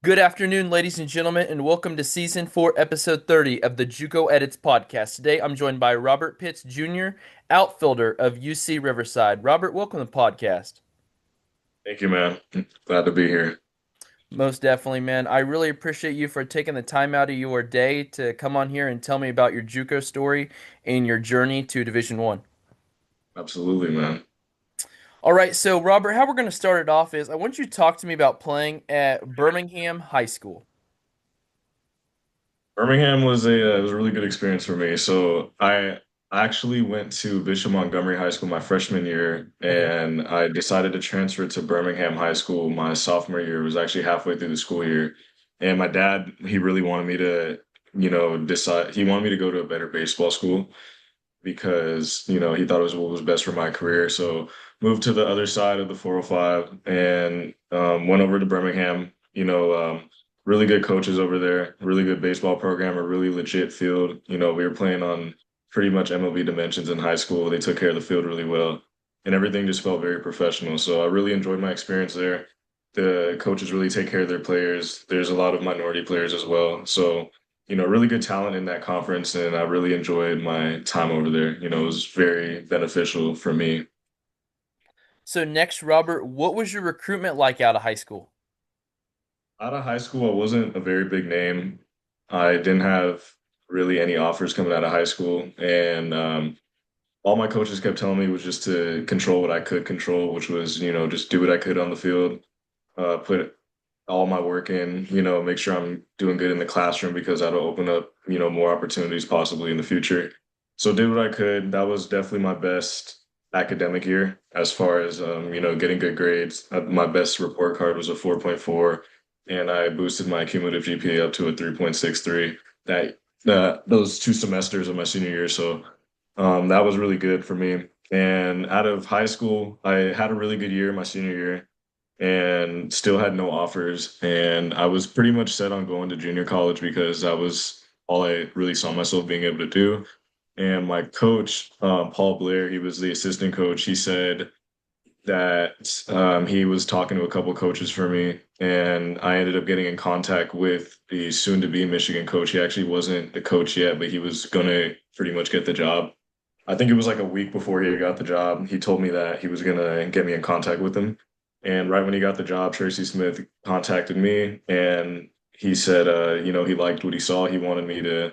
Good afternoon, ladies and gentlemen, and welcome to Season 4, Episode 30 of the Juco Editz podcast. Today, I'm joined by Robert Pitts Jr., outfielder of UC Riverside. Robert, welcome to the podcast. Thank you, man. Glad to be here. Most definitely, man. I really appreciate you for taking the time out of your day to come on here and tell me about your Juco story and your journey to Division One. Absolutely, man. All right, so Robert, how we're going to start it off is I want you to talk to me about playing at Birmingham High School. Birmingham was a really good experience for me. So I actually went to Bishop Montgomery High School my freshman year, Okay. and I decided to transfer to Birmingham High School my sophomore year. It was actually halfway through the school year, and my dad he really wanted me to, decide. He wanted me to go to a better baseball school because he thought it was what was best for my career. So moved to the other side of the 405 and went over to Birmingham. Really good coaches over there, really good baseball program, a really legit field. We were playing on pretty much MLB dimensions in high school. They took care of the field really well, and everything just felt very professional. So I really enjoyed my experience there. The coaches really take care of their players. There's a lot of minority players as well. So really good talent in that conference, and I really enjoyed my time over there. It was very beneficial for me. So next, Robert, what was your recruitment like out of high school? Out of high school, I wasn't a very big name. I didn't have really any offers coming out of high school, and all my coaches kept telling me was just to control what I could control, which was, just do what I could on the field, put all my work in, make sure I'm doing good in the classroom because that'll open up, more opportunities possibly in the future. So did what I could. That was definitely my best academic year as far as getting good grades. My best report card was a 4.4, and I boosted my cumulative GPA up to a 3.63 those 2 semesters of my senior year. So that was really good for me. And out of high school, I had a really good year my senior year and still had no offers. And I was pretty much set on going to junior college because that was all I really saw myself being able to do. And my coach, Paul Blair, he was the assistant coach. He said that he was talking to a couple coaches for me, and I ended up getting in contact with the soon-to-be Michigan coach. He actually wasn't the coach yet, but he was gonna pretty much get the job. I think it was like a week before he got the job. He told me that he was gonna get me in contact with him. And right when he got the job, Tracy Smith contacted me and he said, he liked what he saw. He wanted me to,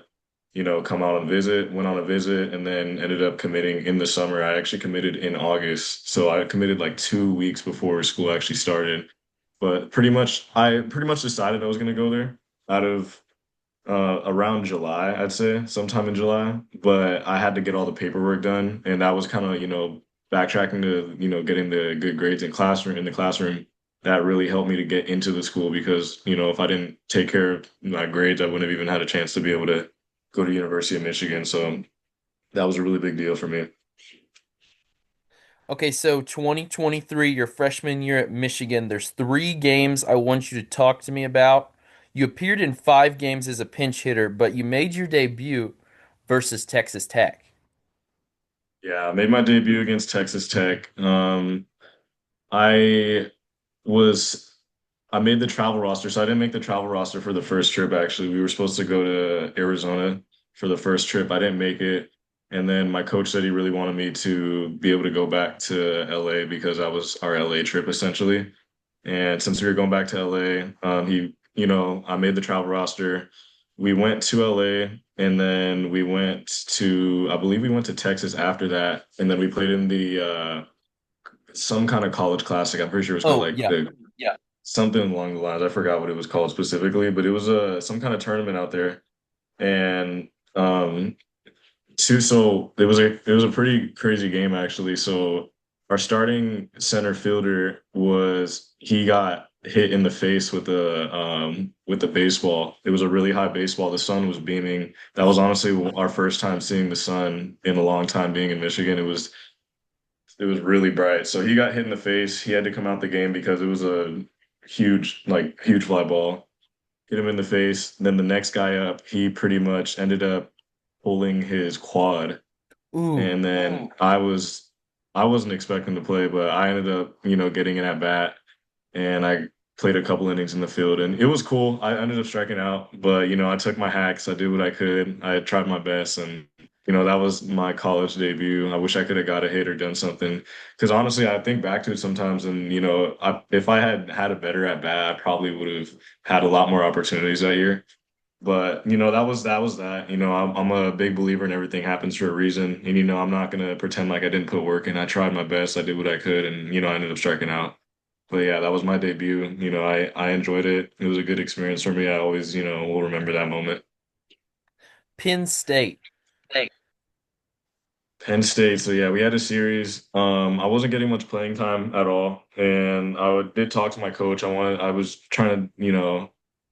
come out and visit, went on a visit, and then ended up committing in the summer. I actually committed in August. So I committed like 2 weeks before school actually started. But I pretty much decided I was going to go there out of around July, I'd say, sometime in July. But I had to get all the paperwork done, and that was kind of, backtracking to, getting the good grades in the classroom. That really helped me to get into the school because, if I didn't take care of my grades, I wouldn't have even had a chance to be able to go to University of Michigan. So that was a really big deal for me. Okay, so 2023, your freshman year at Michigan, there's three games I want you to talk to me about. You appeared in five games as a pinch hitter, but you made your debut versus Texas Tech. Yeah, I made my debut against Texas Tech. I was I made the travel roster, so I didn't make the travel roster for the first trip. Actually, we were supposed to go to Arizona for the first trip. I didn't make it, and then my coach said he really wanted me to be able to go back to LA because that was our LA trip essentially. And since we were going back to LA, I made the travel roster. We went to LA, and then I believe we went to Texas after that, and then we played in the some kind of college classic. I'm pretty sure it was called Oh, like yeah. the Yeah. something along the lines. I forgot what it was called specifically, but it was some kind of tournament out there. And so it was a pretty crazy game actually. So our starting center fielder he got hit in the face with the baseball. It was a really high baseball. The sun was beaming. That was honestly our first time seeing the sun in a long time being in Michigan. It was really bright. So he got hit in the face. He had to come out the game because it was a huge fly ball. Hit him in the face. Then the next guy up, he pretty much ended up pulling his quad. Ooh. And then I wasn't expecting to play, but I ended up, getting an at bat and I played a couple innings in the field, and it was cool. I ended up striking out, but I took my hacks. I did what I could. I tried my best, and that was my college debut. I wish I could have got a hit or done something. Because honestly, I think back to it sometimes, and if I had had a better at bat, I probably would have had a lot more opportunities that year. But that was that. I'm a big believer in everything happens for a reason, and I'm not gonna pretend like I didn't put work in. I tried my best. I did what I could, and I ended up striking out. But yeah, that was my debut. I enjoyed it. It was a good experience for me. I always, will remember that moment. Penn State. Penn State. So yeah, we had a series. I wasn't getting much playing time at all, and did talk to my coach. I was trying to,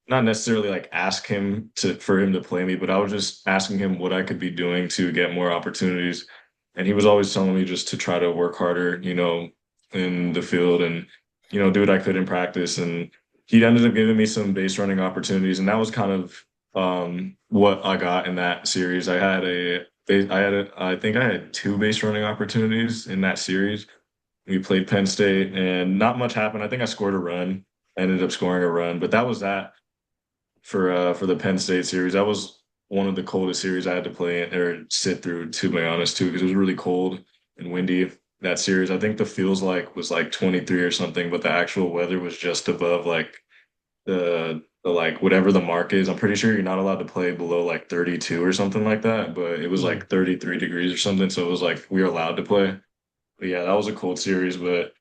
not necessarily like ask him for him to play me, but I was just asking him what I could be doing to get more opportunities. And he was always telling me just to try to work harder, in the field and, do what I could in practice. And he ended up giving me some base running opportunities, and that was kind of what I got in that series. I think I had two base running opportunities in that series. We played Penn State, and not much happened. I think I scored a run, ended up scoring a run, but that was that for the Penn State series. That was one of the coldest series I had to play in, or sit through, to be honest, too, because it was really cold and windy that series. I think the feels like was like 23 or something, but the actual weather was just above like the like whatever the mark is. I'm pretty sure you're not allowed to play below like 32 or something like that, but it was Mm. like 33 degrees or something, so it was like we were allowed to play. But yeah, that was a cold series, but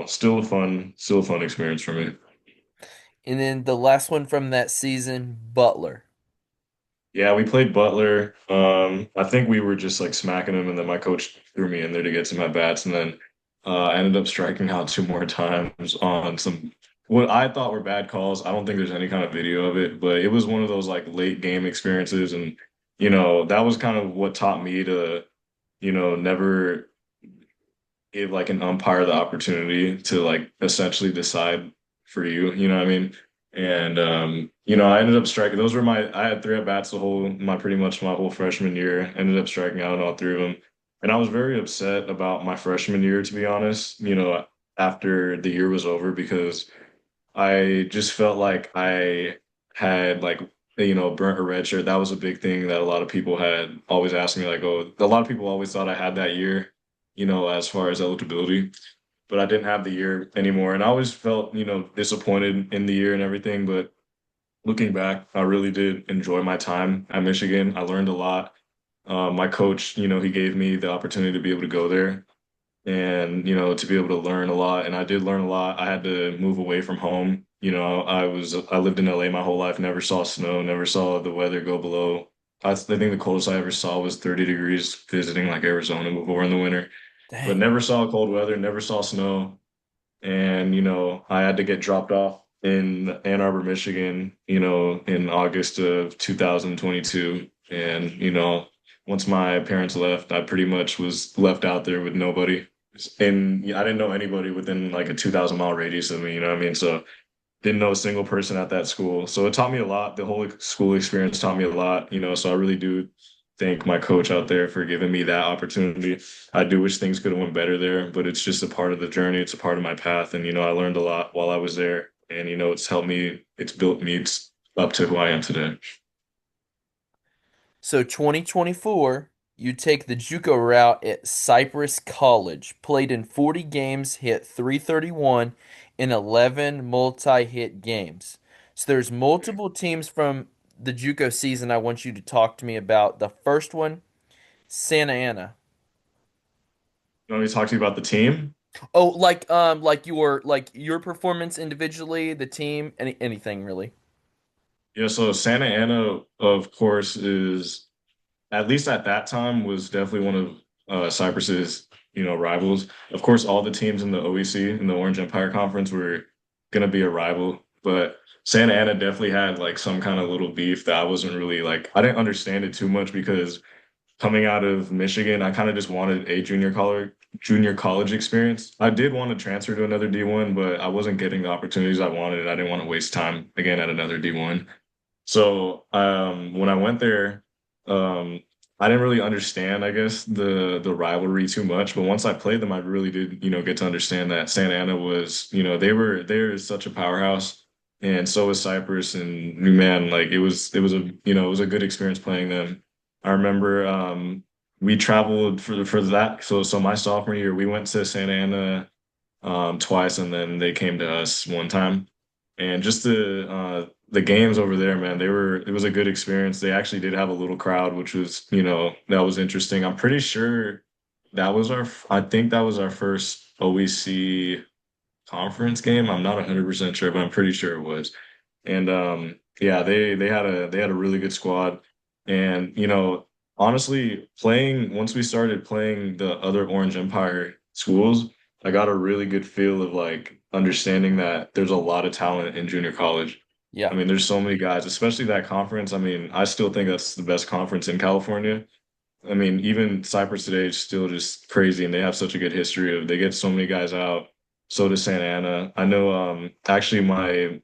still a fun experience for me. And then the last one from that season, Butler. Yeah, we played Butler. I think we were just like smacking him, and then my coach threw me in there to get some at bats, and then I ended up striking out two more times on some what I thought were bad calls. I don't think there's any kind of video of it, but it was one of those like late game experiences, and that was kind of what taught me to never give like an umpire the opportunity to like essentially decide for you. You know what I mean? And I ended up striking. Those were I had three at bats the whole my pretty much my whole freshman year. Ended up striking out in all three of them. And I was very upset about my freshman year, to be honest, after the year was over because I just felt like I had like burnt a red shirt. That was a big thing that a lot of people had always asked me, like, oh, a lot of people always thought I had that year, as far as eligibility, but I didn't have the year anymore. And I always felt, disappointed in the year and everything. But looking back, I really did enjoy my time at Michigan. I learned a lot. My coach, he gave me the opportunity to be able to go there and to be able to learn a lot. And I did learn a lot. I had to move away from home. I lived in LA my whole life, never saw snow, never saw the weather go below. I think the coldest I ever saw was 30 degrees visiting like Arizona before in the winter, but Dang. never saw cold weather, never saw snow. And I had to get dropped off in Ann Arbor, Michigan, in August of 2022. And once my parents left, I pretty much was left out there with nobody. And I didn't know anybody within like a 2,000-mile radius of me, you know what I mean? So didn't know a single person at that school. So it taught me a lot. The whole school experience taught me a lot, so I really do thank my coach out there for giving me that opportunity. I do wish things could have went better there, but it's just a part of the journey. It's a part of my path. And, I learned a lot while I was there. And, it's helped me, it's built me up to who I am today. So 2024, you take the Juco route at Cypress College. Played in 40 games, hit 331 in 11 multi-hit games. So there's multiple teams from the Juco season I want you to talk to me about. The first one, Santa Ana. You want me to talk to you about the team? Oh, like your performance individually, the team, anything really. Yeah, so Santa Ana, of course, is at least at that time was definitely one of Cyprus's, rivals. Of course, all the teams in the OEC in the Orange Empire Conference were gonna be a rival, but Santa Ana definitely had like some kind of little beef that I wasn't really like I didn't understand it too much because coming out of Michigan, I kind of just wanted a junior college experience. I did want to transfer to another D1, but I wasn't getting the opportunities I wanted, and I didn't want to waste time again at another D1. So when I went there, um, I didn't really understand, I guess, the rivalry too much. But once I played them, I really did, get to understand that Santa Ana was, they're such a powerhouse, and so was Cypress. And man, like it was it was a good experience playing them. I remember we traveled for that. So my sophomore year, we went to Santa Ana twice, and then they came to us one time. And just the games over there, man, it was a good experience. They actually did have a little crowd, which was, that was interesting. I'm pretty sure I think that was our first OEC conference game. I'm not 100% sure, but I'm pretty sure it was. And yeah, they had a really good squad. And honestly, playing once we started playing the other Orange Empire schools, I got a really good feel of like understanding that there's a lot of talent in junior college. I Yeah. mean, there's so many guys, especially that conference. I mean, I still think that's the best conference in California. I mean, even Cypress today is still just crazy, and they have such a good history of they get so many guys out. So does Santa Ana. I know, actually, my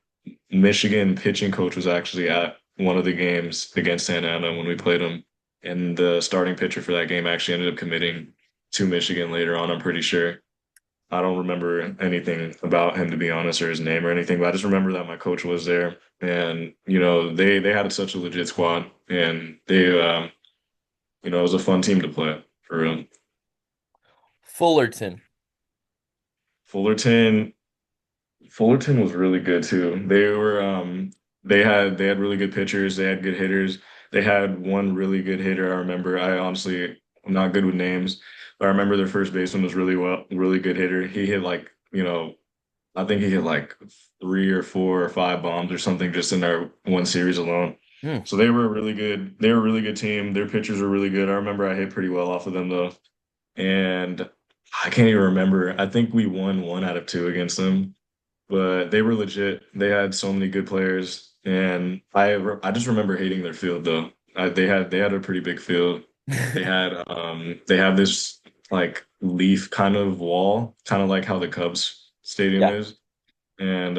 Michigan pitching coach was actually at one of the games against Santa Ana when we played them, and the starting pitcher for that game actually ended up committing to Michigan later on. I'm pretty sure. I don't remember anything about him to be honest, or his name or anything, but I just remember that my coach was there, and they had such a legit squad, and it was a fun team to play for real. Fullerton. Fullerton, Fullerton was really good too. They had really good pitchers, they had good hitters. They had one really good hitter. I remember. I honestly I'm not good with names, but I remember their first baseman was really good hitter. He hit like, I think he hit like 3 or 4 or 5 bombs or something just in their one series alone. Hmm. So they were a really good team. Their pitchers were really good. I remember I hit pretty well off of them though. And I can't even remember. I think we won 1 out of 2 against them, but they were legit. They had so many good players, and I just remember hating their field though. They had a pretty big field. They have this like leaf kind of wall, kind of like how the Cubs stadium Yeah. is. And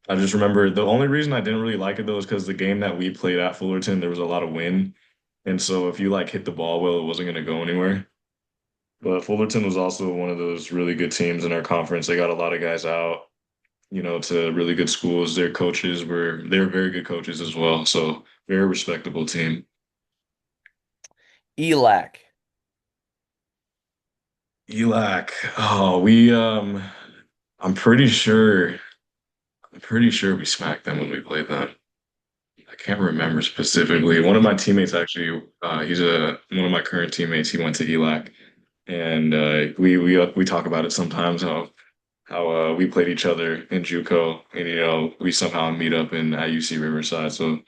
I just remember the only reason I didn't really like it though is because the game that we played at Fullerton, there was a lot of wind. And so if you like hit the ball well, it wasn't going to go anywhere. But Fullerton was also one of those really good teams in our conference. They got a lot of guys out, to really good schools. They were very good coaches as well. So very respectable team. ELAC. ELAC. Oh, I'm pretty sure we smacked them when we played them. I can't remember specifically. One of my teammates actually, he's a one of my current teammates. He went to ELAC, and we talk about it sometimes how we played each other in Juco, and we somehow meet up in at UC Riverside. So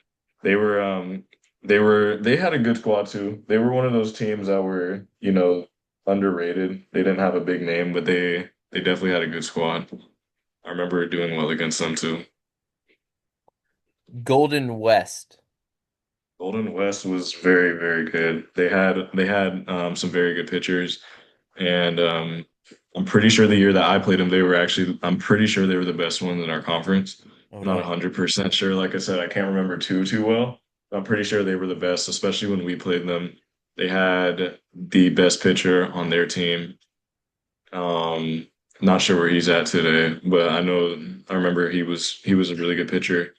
they were they had a good squad too. They were one of those teams that were underrated. They didn't have a big name, but they definitely had a good squad. I remember doing well against them too. Golden West. Golden West was very, very good. They had some very good pitchers, and I'm pretty sure the year that I played them, I'm pretty sure they were the best ones in our conference. Oh I'm not no. 100% sure. Like I said, I can't remember too well. I'm pretty sure they were the best, especially when we played them. They had the best pitcher on their team. Um, Not sure where he's at today, but I remember he was a really good pitcher,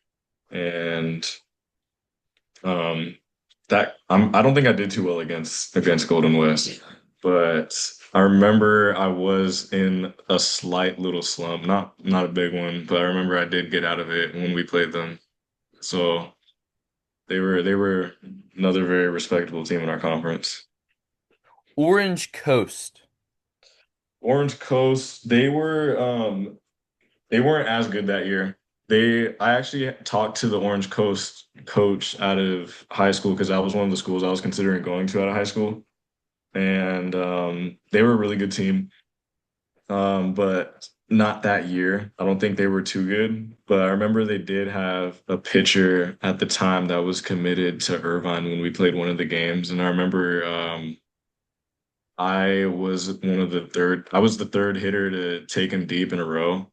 and um, I don't think I did too well against Golden West, but I remember I was in a slight little slump, not a big one, but I remember I did get out of it when we played them. So they were another very respectable team in our conference. Orange Coast. Orange Coast, they weren't as good that year. I actually talked to the Orange Coast coach out of high school because that was one of the schools I was considering going to out of high school. And they were a really good team, but not that year. I don't think they were too good. But I remember they did have a pitcher at the time that was committed to Irvine when we played one of the games. And I remember I was the third hitter to take him deep in a row.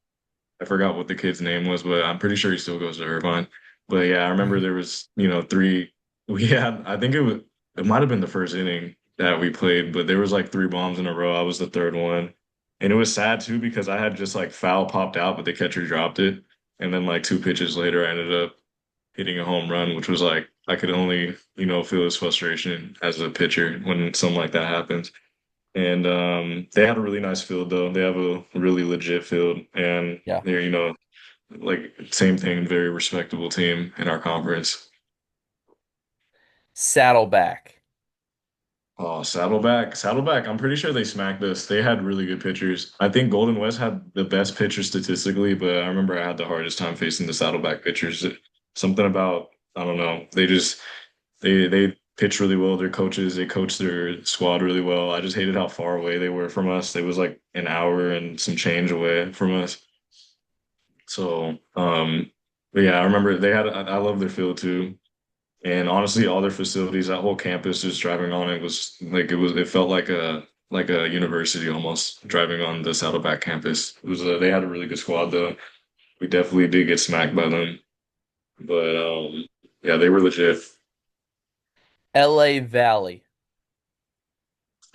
I forgot what the kid's name was, but I'm pretty sure he still goes to Irvine. But yeah, I remember there was, three. We had, I think it might have been the first inning that we played, but there was like three bombs in a row. I was the third one. And it was sad too because I had just like foul popped out, but the catcher dropped it. And then like two pitches later, I ended up hitting a home run, which was like I could only, feel his frustration as a pitcher when something like that happens. And they had a really nice field though. They have a really legit field, and Yeah. they're, like same thing, very respectable team in our conference. Saddleback. Oh, Saddleback. Saddleback, I'm pretty sure they smacked us. They had really good pitchers. I think Golden West had the best pitcher statistically, but I remember I had the hardest time facing the Saddleback pitchers. Something about, I don't know, they pitch really well. Their coaches, they coach their squad really well. I just hated how far away they were from us. It was like an hour and some change away from us. So, but yeah, I remember I love their field too. And honestly, all their facilities, that whole campus, just driving on it was like it felt like a university almost driving on the Saddleback campus. It was they had a really good squad though. We definitely did get smacked by them, but yeah, they were legit. LA Valley.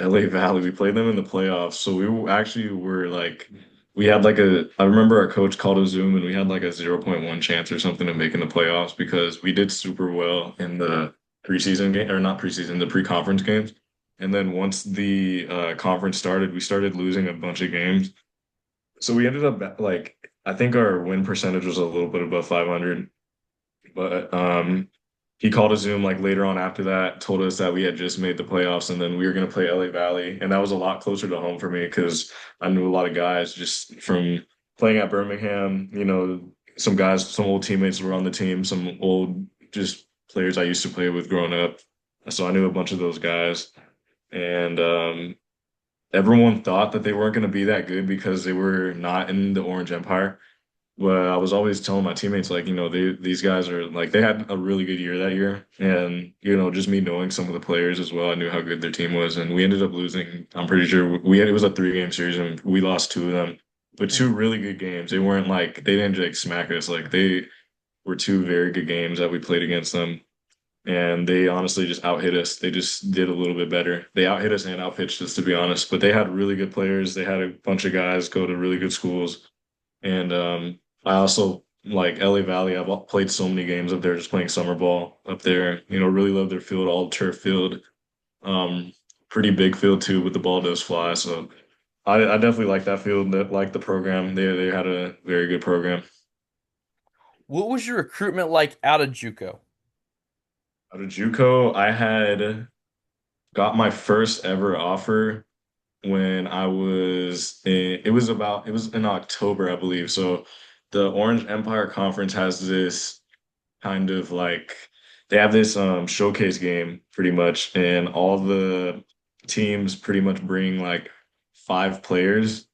LA Valley, we played them in the playoffs, so actually were like we had like a I remember our coach called a Zoom and we had like a 0.1 chance or something of making the playoffs because we did super well in the preseason game or not preseason, the pre-conference games. And then once the conference started, we started losing a bunch of games. So we ended up like I think our win percentage was a little bit above 500, but he called a Zoom like later on after that, told us that we had just made the playoffs and then we were going to play LA Valley. And that was a lot closer to home for me because I knew a lot of guys just from playing at Birmingham, some guys, some old teammates were on the team, some old just players I used to play with growing up. So I knew a bunch of those guys. And everyone thought that they weren't going to be that good because they were not in the Orange Empire. Well, I was always telling my teammates, like, these guys are like, they had a really good year that year. And, just me knowing some of the players as well, I knew how good their team was. And we ended up losing. I'm pretty sure it was a 3-game series and we lost two of them, but Hmm. two really good games. They weren't like, they didn't like smack us. Like, they were two very good games that we played against them. And they honestly just out hit us. They just did a little bit better. They out hit us and out pitched us, to be honest. But they had really good players. They had a bunch of guys go to really good schools. And I also like LA Valley. I've played so many games up there, just playing summer ball up there. Really love their field, all turf field. Um, Pretty big field too, but the ball does fly. So I definitely like that field. Like the program. They had a very good program. What was your recruitment like out of JUCO? Out of JUCO, I had got my first ever offer when it was in October, I believe. So the Orange Empire Conference has this kind of like they have this showcase game pretty much, and all the teams pretty much bring like 5 players,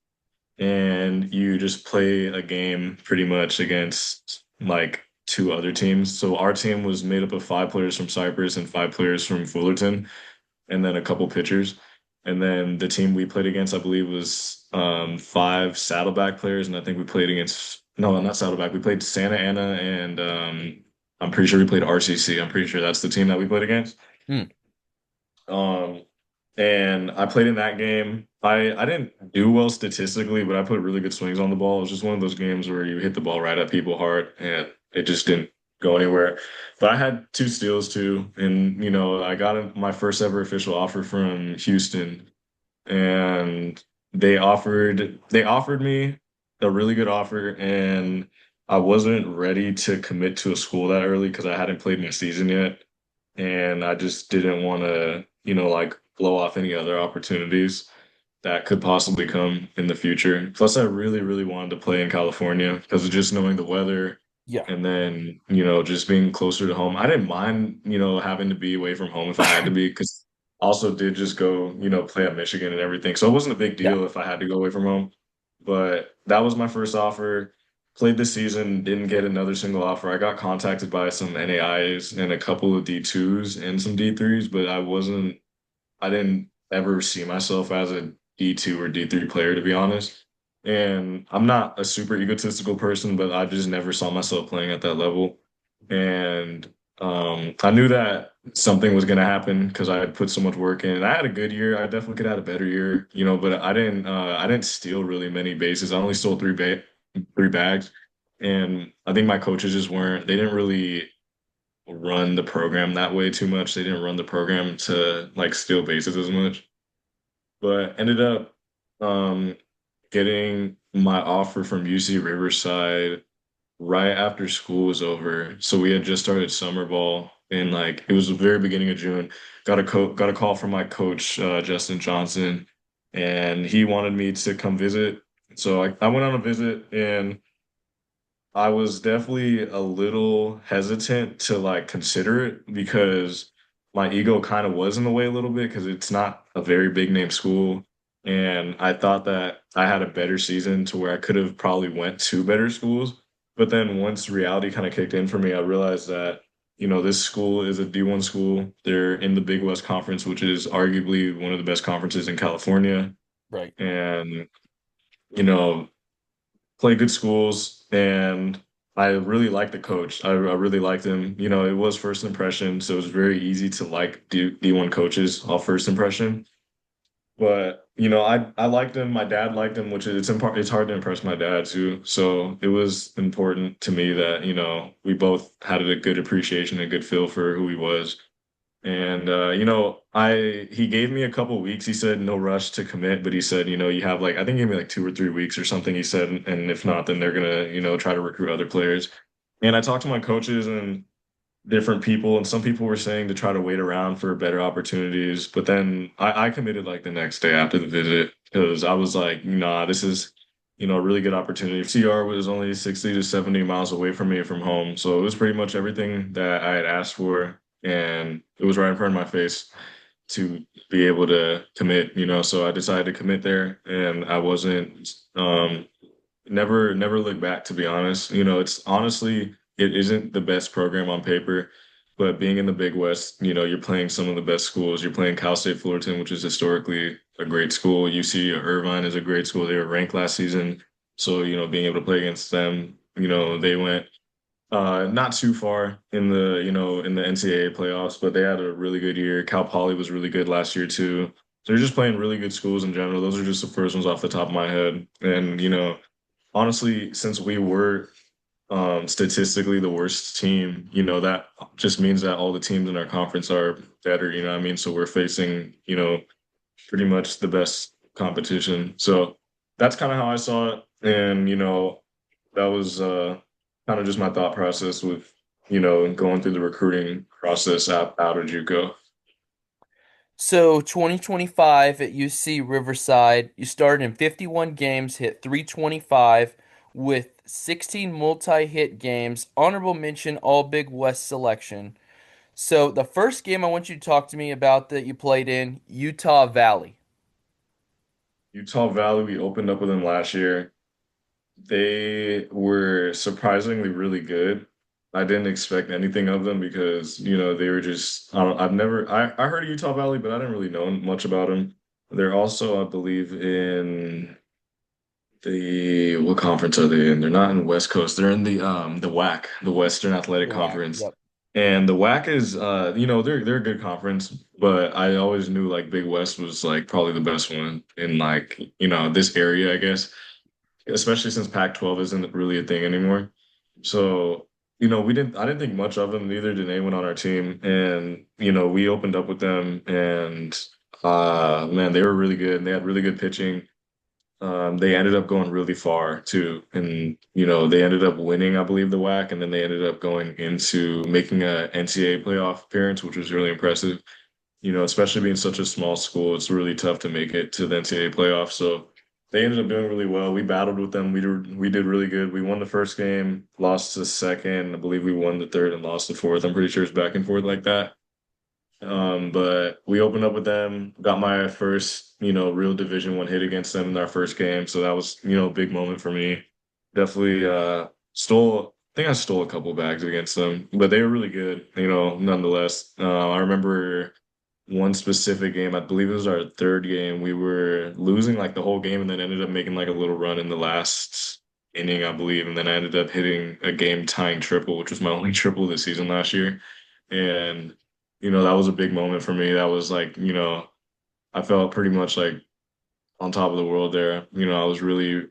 and you just play a game pretty much against like two other teams. So our team was made up of 5 players from Cypress and 5 players from Fullerton, and then a couple pitchers. And then the team we played against, I believe, was 5 Saddleback players, and I think we played against no, not Saddleback. We played Santa Ana, and I'm pretty sure we played RCC. I'm pretty sure that's the team that we played against. Hmm. Um, and I played in that game. I didn't do well statistically, but I put really good swings on the ball. It was just one of those games where you hit the ball right at people hard, and it just didn't go anywhere. But I had 2 steals too, and I got my first ever official offer from Houston, and they offered me a really good offer, and I wasn't ready to commit to a school that early because I hadn't played my season yet, and I just didn't want to, like blow off any other opportunities that could possibly come in the future. Plus, I really, really wanted to play in California because of just knowing the weather Yeah. and then, just being closer to home. I didn't mind, having to be away from home if I had to be because I also did just go, play at Michigan and everything. So it wasn't a big Yeah. deal if I had to go away from home. But that was my first offer. Played this season, didn't get another single offer. I got contacted by some NAIs and a couple of D2s and some D3s, but I didn't ever see myself as a D2 or D3 player, to be honest. And I'm not a super egotistical person, but I just never saw myself playing at that level. And I knew that something was going to happen because I had put so much work in. I had a good year. I definitely could have had a better year, but I didn't steal really many bases. I only stole three bags. And I think my coaches just weren't, they didn't really run the program that way too much. They didn't run the program to like steal bases as much. But ended up um getting my offer from UC Riverside right after school was over. So we had just started summer ball and like it was the very beginning of June. Got a call from my coach, Justin Johnson, and he wanted me to come visit. So I went on a visit and I was definitely a little hesitant to like consider it because my ego kind of was in the way a little bit because it's not a very big name school. And I thought that I had a better season to where I could have probably went to better schools. But then once reality kind of kicked in for me, I realized that, this school is a D1 school. They're in the Big West Conference, which is arguably one of the best conferences in California. Right. And, you know, play good schools, and I really liked the coach. I really liked him. It was first impression, so it was very easy to like D1 coaches off first impression. But I liked him. My dad liked him, which is it's hard to impress my dad too. So it was important to me that we both had a good appreciation and good feel for who he was. And I he gave me a couple weeks. He said no rush to commit, but he said, you have like I think he gave me like 2 or 3 weeks or something. He said, and if not, then they're gonna, try to recruit other players. And I talked to my coaches and different people, and some people were saying to try to wait around for better opportunities. But then I committed like the next day after the visit because I was like, nah, this is, a really good opportunity. CR was only 60 to 70 miles away from me from home. So it was pretty much everything that I had asked for. And it was right in front of my face to be able to commit. So I decided to commit there and I wasn't, never look back, to be honest. It's honestly, it isn't the best program on paper, but being in the Big West, you're playing some of the best schools. You're playing Cal State Fullerton, which is historically a great school. UC Irvine is a great school. They were ranked last season. So, being able to play against them, they went not too far in the NCAA playoffs, but they had a really good year. Cal Poly was really good last year too. So they're just playing really good schools in general. Those are just the first ones off the top of my head. And, honestly, since we were statistically the worst team, that just means that all the teams in our conference are better, you know what I mean? So we're facing, pretty much the best competition. So that's kind of how I saw it. And, that was kind of just my thought process with, going through the recruiting process out of JUCO. So 2025 at UC Riverside, you started in 51 games, hit 325 with 16 multi-hit games, honorable mention All Big West selection. So the first game I want you to talk to me about that you played in, Utah Valley. Utah Valley, we opened up with them last year. They were surprisingly really good. I didn't expect anything of them because, they were just, I don't, I've never, I heard of Utah Valley, but I didn't really know much about them. They're also, I believe, in what conference are they in? They're not in West Coast. They're in the WAC, the Western Athletic The WAC. Conference. Yep. And the WAC is they're a good conference, but I always knew like Big West was like probably the best one in like, this area, I guess, especially since Pac-12 isn't really a thing anymore. So, I didn't think much of them, neither did anyone on our team. And, we opened up with them and man, they were really good. They had really good pitching. They ended up going really far too. And, they ended up winning, I believe, the WAC, and then they ended up going into making a NCAA playoff appearance, which was really impressive. Especially being such a small school, it's really tough to make it to the NCAA playoffs. So they ended up doing really well. We battled with them. We did really good. We won the first game, lost the second. I believe we won the third and lost the fourth. I'm pretty sure it's back and forth like that. But we opened up with them, got my first, real Division 1 hit against them in our first game. So that was, a big moment for me. Definitely I think I stole a couple bags against them, but they were really good, nonetheless. I remember one specific game, I believe it was our third game. We were losing like the whole game and then ended up making like a little run in the last inning, I believe. And then I ended up hitting a game tying triple, which was my only triple this season last year. And, that was a big moment for me. That was like, I felt pretty much like on top of the world there. I was really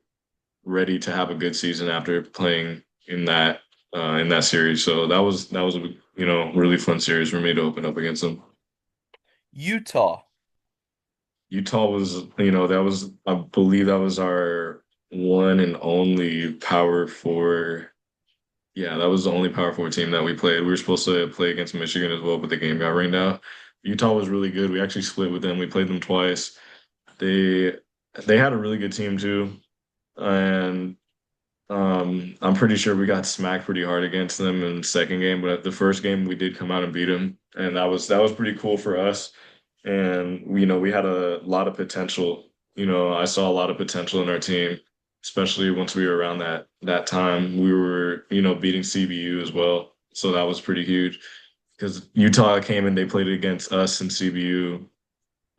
ready to have a good season after playing in that series. So that was a really fun series for me to open up against them. Utah. Utah was, that was, I believe that was our one and only Power Four. Yeah, that was the only Power Four team that we played. We were supposed to play against Michigan as well, but the game got rained out. Utah was really good. We actually split with them. We played them twice. They they had a really good team too, and I'm pretty sure we got smacked pretty hard against them in the second game. But at the first game, we did come out and beat them, and that was pretty cool for us. And we had a lot of potential. I saw a lot of potential in our team, especially once we were around that time. We were, beating CBU as well. So that was pretty huge because Utah came and they played against us and CBU.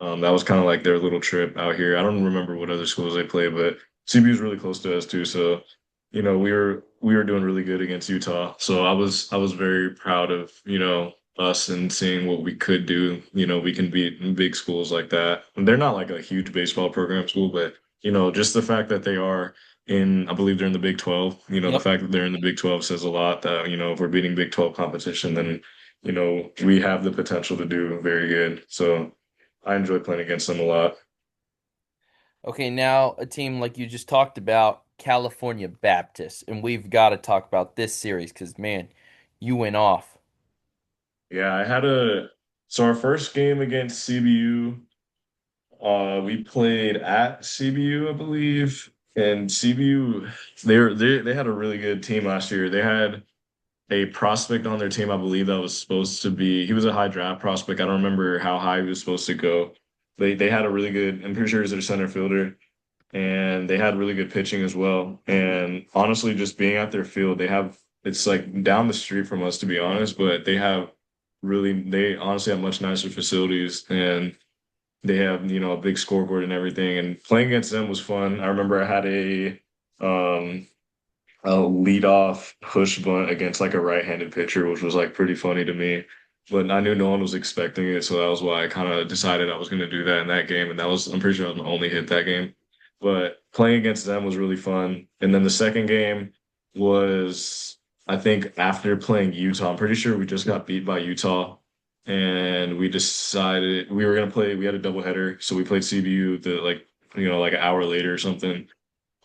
That was kind of like their little trip out here. I don't remember what other schools they played, but CBU is really close to us too. So, we were doing really good against Utah. So I was very proud of, us and seeing what we could do. We can beat big schools like that. And they're not like a huge baseball program school, but just the fact that they are I believe they're in the Big 12. The Yep. fact that they're in the Big 12 says a lot that, if we're beating Big 12 competition, then we have the potential to do very good. So I enjoy playing against them a lot. Okay, now a team like you just talked about, California Baptist, and we've got to talk about this series because man, you went off. Yeah, so our first game against CBU, we played at CBU, I believe, and CBU, they had a really good team last year. They had a prospect on their team, I believe, that was supposed to be, he was a high draft prospect. I don't remember how high he was supposed to go. They had a really good, I'm pretty sure he's their center fielder, and they had really good pitching as well. And honestly, just being at their field, it's like down the street from us, to be honest, but they honestly have much nicer facilities, and they have, a big scoreboard and everything. And playing against them was fun. I remember I had um, a leadoff push bunt against like a right-handed pitcher, which was like pretty funny to me. But I knew no one was expecting it, so that was why I kind of decided I was going to do that in that game. And I'm pretty sure I was my only hit that game. But playing against them was really fun. And then the second game was, I think, after playing Utah. I'm pretty sure we just got beat by Utah, and we decided we were going to play. We had a doubleheader, so we played CBU like an hour later or something,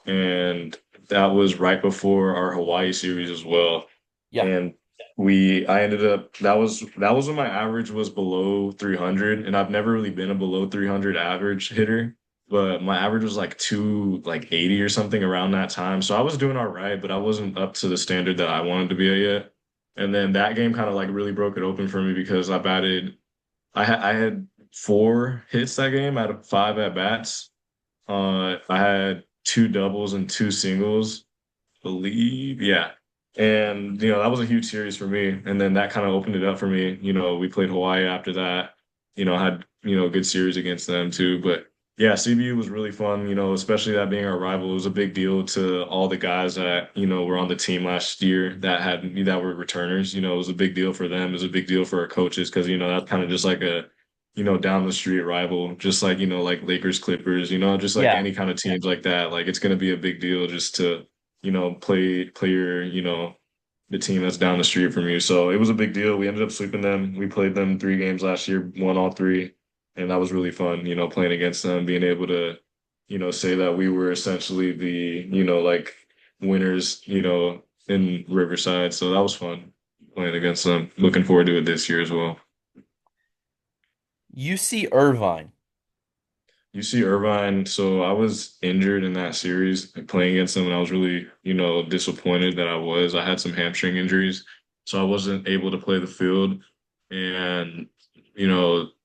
and that was right before our Hawaii series as well. Yeah. And I ended up that was when my average was below 300, and I've never really been a below 300 average hitter, but my average was like 280 or something around that time. So I was doing all right, but I wasn't up to the standard that I wanted to be at yet. And then that game kind of like really broke it open for me because I had four hits that game out of five at bats. I had two doubles and two singles, believe. Yeah. And, that was a huge series for me. And then that kind of opened it up for me. We played Hawaii after that, had, a good series against them too. But yeah, CBU was really fun, especially that being our rival. It was a big deal to all the guys that, were on the team last year that were returners. It was a big deal for them. It was a big deal for our coaches because, that's kind of just like a down the street rival, just like, like Lakers, Clippers, just like Yeah. any kind of teams like that. Like it's going to be a big deal just to, play your, the team that's down the street from you. So it was a big deal. We ended up sweeping them. We played them three games last year, won all three. And that was really fun, playing against them, being able to, say that we were essentially the, like winners, in Riverside. So that was fun playing against them. Looking forward to it this year as well. UC Irvine. UC Irvine, so I was injured in that series playing against them, and I was really, disappointed that I was. I had some hamstring injuries, so I wasn't able to play the field. And,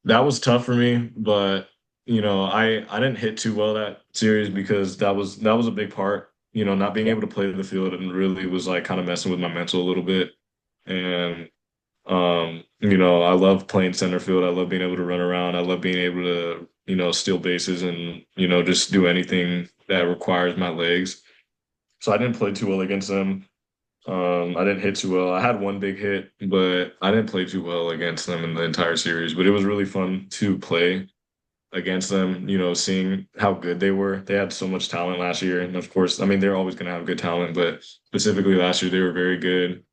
that was tough for me, but, I didn't hit too well that series because that was a big part, not being Yep. able to play the field and really was like kind of messing with my mental a little bit. And I love playing center field. I love being able to run around. I love being able to, steal bases and, just do anything that requires my legs. So I didn't play too well against them. I didn't hit too well. I had one big hit, but I didn't play too well against them in the entire series. But it was really fun to play against them, seeing how good they were. They had so much talent last year. And of course, I mean, they're always going to have good talent, but specifically last year, they were very good.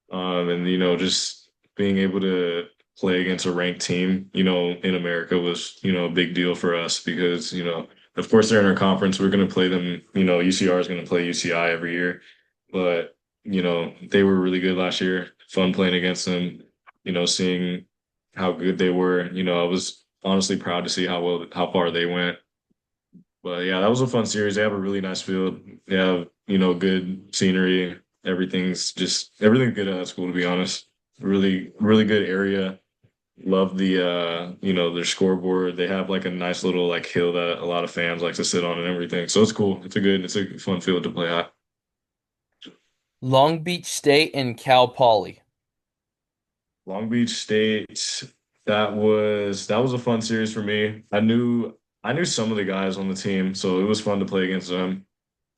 And, just being able to play against a ranked team, in America was, a big deal for us because, of course, they're in our conference. We're going to play them, UCR is going to play UCI every year. But, they were really good last year. Fun playing against them, seeing how good they were. I was honestly proud to see how far they went. But yeah, that was a fun series. They have a really nice field. They have, good scenery. Everything's good at that school, to be honest. Really, really good area. Love the their scoreboard. They have like a nice little like hill that a lot of fans like to sit on and everything. So it's cool. It's a fun field to play at. Long Beach State and Cal Poly. Long Beach State, that was a fun series for me. I knew some of the guys on the team, so it was fun to play against them.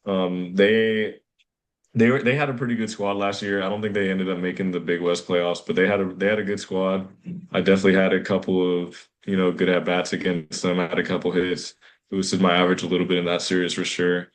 They had a pretty good squad last year. I don't think they ended up making the Big West playoffs, but they had a good squad. I definitely had a couple of, good at bats against them. I had a couple hits, boosted my average a little bit in that series for sure.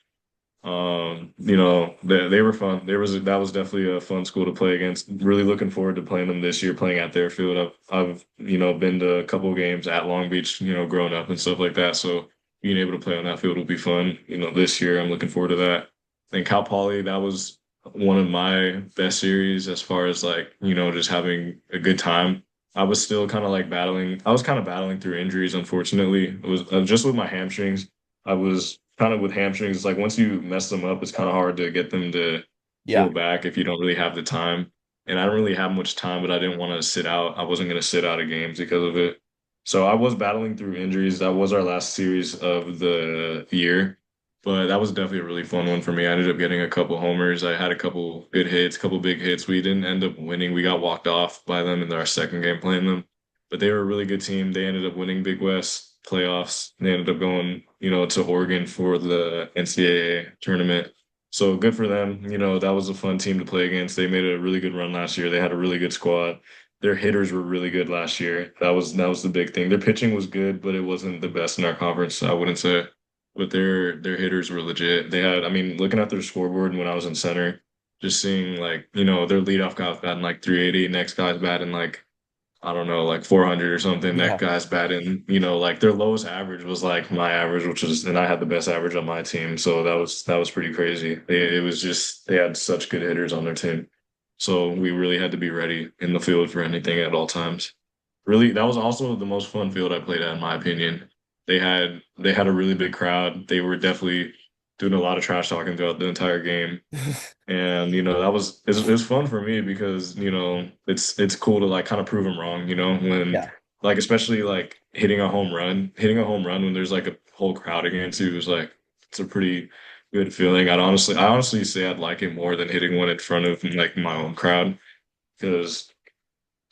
They were fun. That was definitely a fun school to play against. Really looking forward to playing them this year, playing at their field. I've been to a couple of games at Long Beach, growing up and stuff like that. So being able to play on that field will be fun. This year I'm looking forward to that. And Cal Poly, that was one of my best series as far as like, just having a good time. I was kind of battling through injuries, unfortunately. It was just with my hamstrings. I was kind of with hamstrings. It's like once you mess them up, it's kind of hard to get them to heal Yeah. back if you don't really have the time. And I don't really have much time, but I didn't want to sit out. I wasn't going to sit out of games because of it. So I was battling through injuries. That was our last series of the year, but that was definitely a really fun one for me. I ended up getting a couple homers. I had a couple good hits, couple big hits. We didn't end up winning. We got walked off by them in our second game playing them, but they were a really good team. They ended up winning Big West playoffs. They ended up going, to Oregon for the NCAA tournament. So good for them. That was a fun team to play against. They made a really good run last year. They had a really good squad. Their hitters were really good last year. That was the big thing. Their pitching was good, but it wasn't the best in our conference, I wouldn't say. But their hitters were legit. I mean, looking at their scoreboard when I was in center, just seeing like, their leadoff guy was batting like 380, next guy's batting like I don't know, like 400 or something. That Yeah. guy's batting, like their lowest average was like my average, and I had the best average on my team. So that was pretty crazy. It was just they had such good hitters on their team. So we really had to be ready in the field for anything at all times. Really, that was also the most fun field I played at, in my opinion. They had a really big crowd. They were definitely doing a lot of trash talking throughout the entire game. And it was fun for me because it's cool to like kind of prove them wrong, when Yeah. like especially like hitting a home run when there's like a whole crowd against you is like it's a pretty good feeling. I honestly say I'd like it more than hitting one in front of like my own crowd because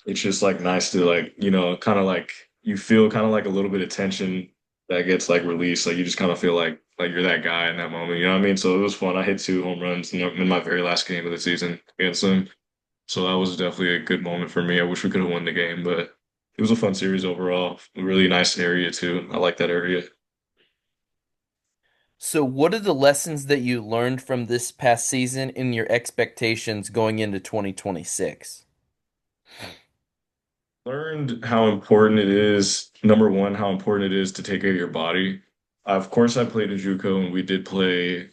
it's just like nice to like, kind of like you feel kind of like a little bit of tension that gets like released. Like you just kind of feel like you're that guy in that moment. You know what I mean? So it was fun. I hit two home runs in my very last game of the season against them. So that was definitely a good moment for me. I wish we could have won the game, but it was a fun series overall. A really nice area too. I like that area. So, what are the lessons that you learned from this past season and your expectations going into 2026? Learned how important it is, number one, how important it is to take care of your body. Of course, I played in Juco and we did play,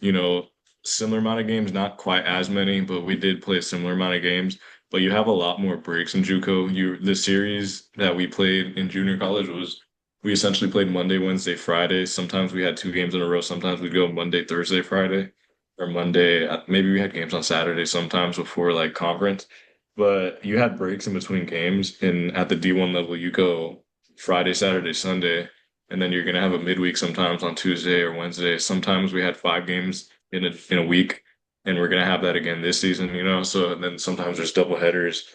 similar amount of games, not quite as many, but we did play a similar amount of games. But you have a lot more breaks in Juco. The series that we played in junior college was we essentially played Monday, Wednesday, Friday. Sometimes we had two games in a row. Sometimes we'd go Monday, Thursday, Friday, or Monday. Maybe we had games on Saturday sometimes before like conference. But you had breaks in between games, and at the D1 level, you go Friday, Saturday, Sunday, and then you're gonna have a midweek sometimes on Tuesday or Wednesday. Sometimes we had five games in a week, and we're gonna have that again this season, So then sometimes there's double headers,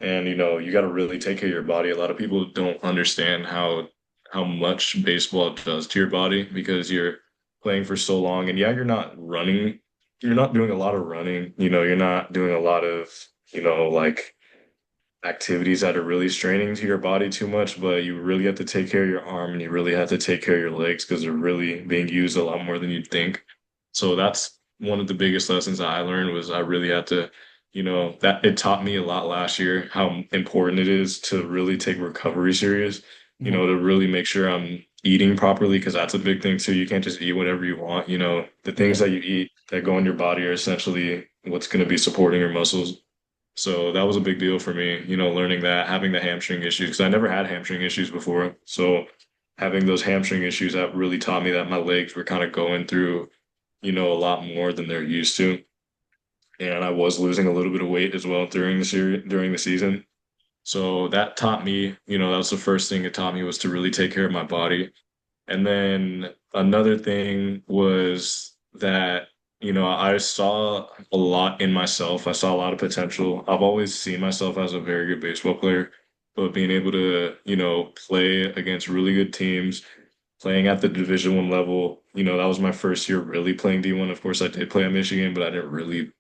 and you got to really take care of your body. A lot of people don't understand how much baseball does to your body because you're playing for so long, and yeah, you're not running you're not doing a lot of running, you're not doing a lot of, like activities that are really straining to your body too much, but you really have to take care of your arm and you really have to take care of your legs because they're really being used a lot more than you'd think. So that's one of the biggest lessons that I learned was I really had to, that it taught me a lot last year how important it is to really take recovery serious, Mhm. to really make sure I'm eating properly because that's a big thing too. You can't just eat whatever you want. The things Yeah. that you eat that go in your body are essentially what's going to be supporting your muscles. So that was a big deal for me, learning that, having the hamstring issues, because I never had hamstring issues before. So having those hamstring issues that really taught me that my legs were kind of going through, a lot more than they're used to. And I was losing a little bit of weight as well during the season. So that taught me, that was the first thing it taught me was to really take care of my body. And then another thing was that, I saw a lot in myself. I saw a lot of potential. I've always seen myself as a very good baseball player, but being able to, play against really good teams, playing at the Division I level, that was my first year really playing D1. Of course, I did play at Michigan, but I didn't really,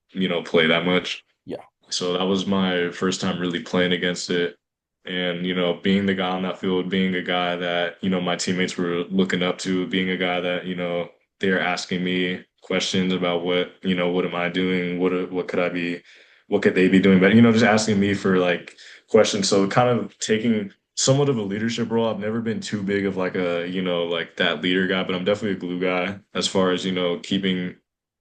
play that much. Yeah. So that was my first time really playing against it. And, being the guy on that field, being a guy that, my teammates were looking up to, being a guy that, they're asking me questions about what am I doing? What could I be, what could they be doing? But, just asking me for like questions. So kind of taking somewhat of a leadership role. I've never been too big of like like that leader guy, but I'm definitely a glue guy as far as, keeping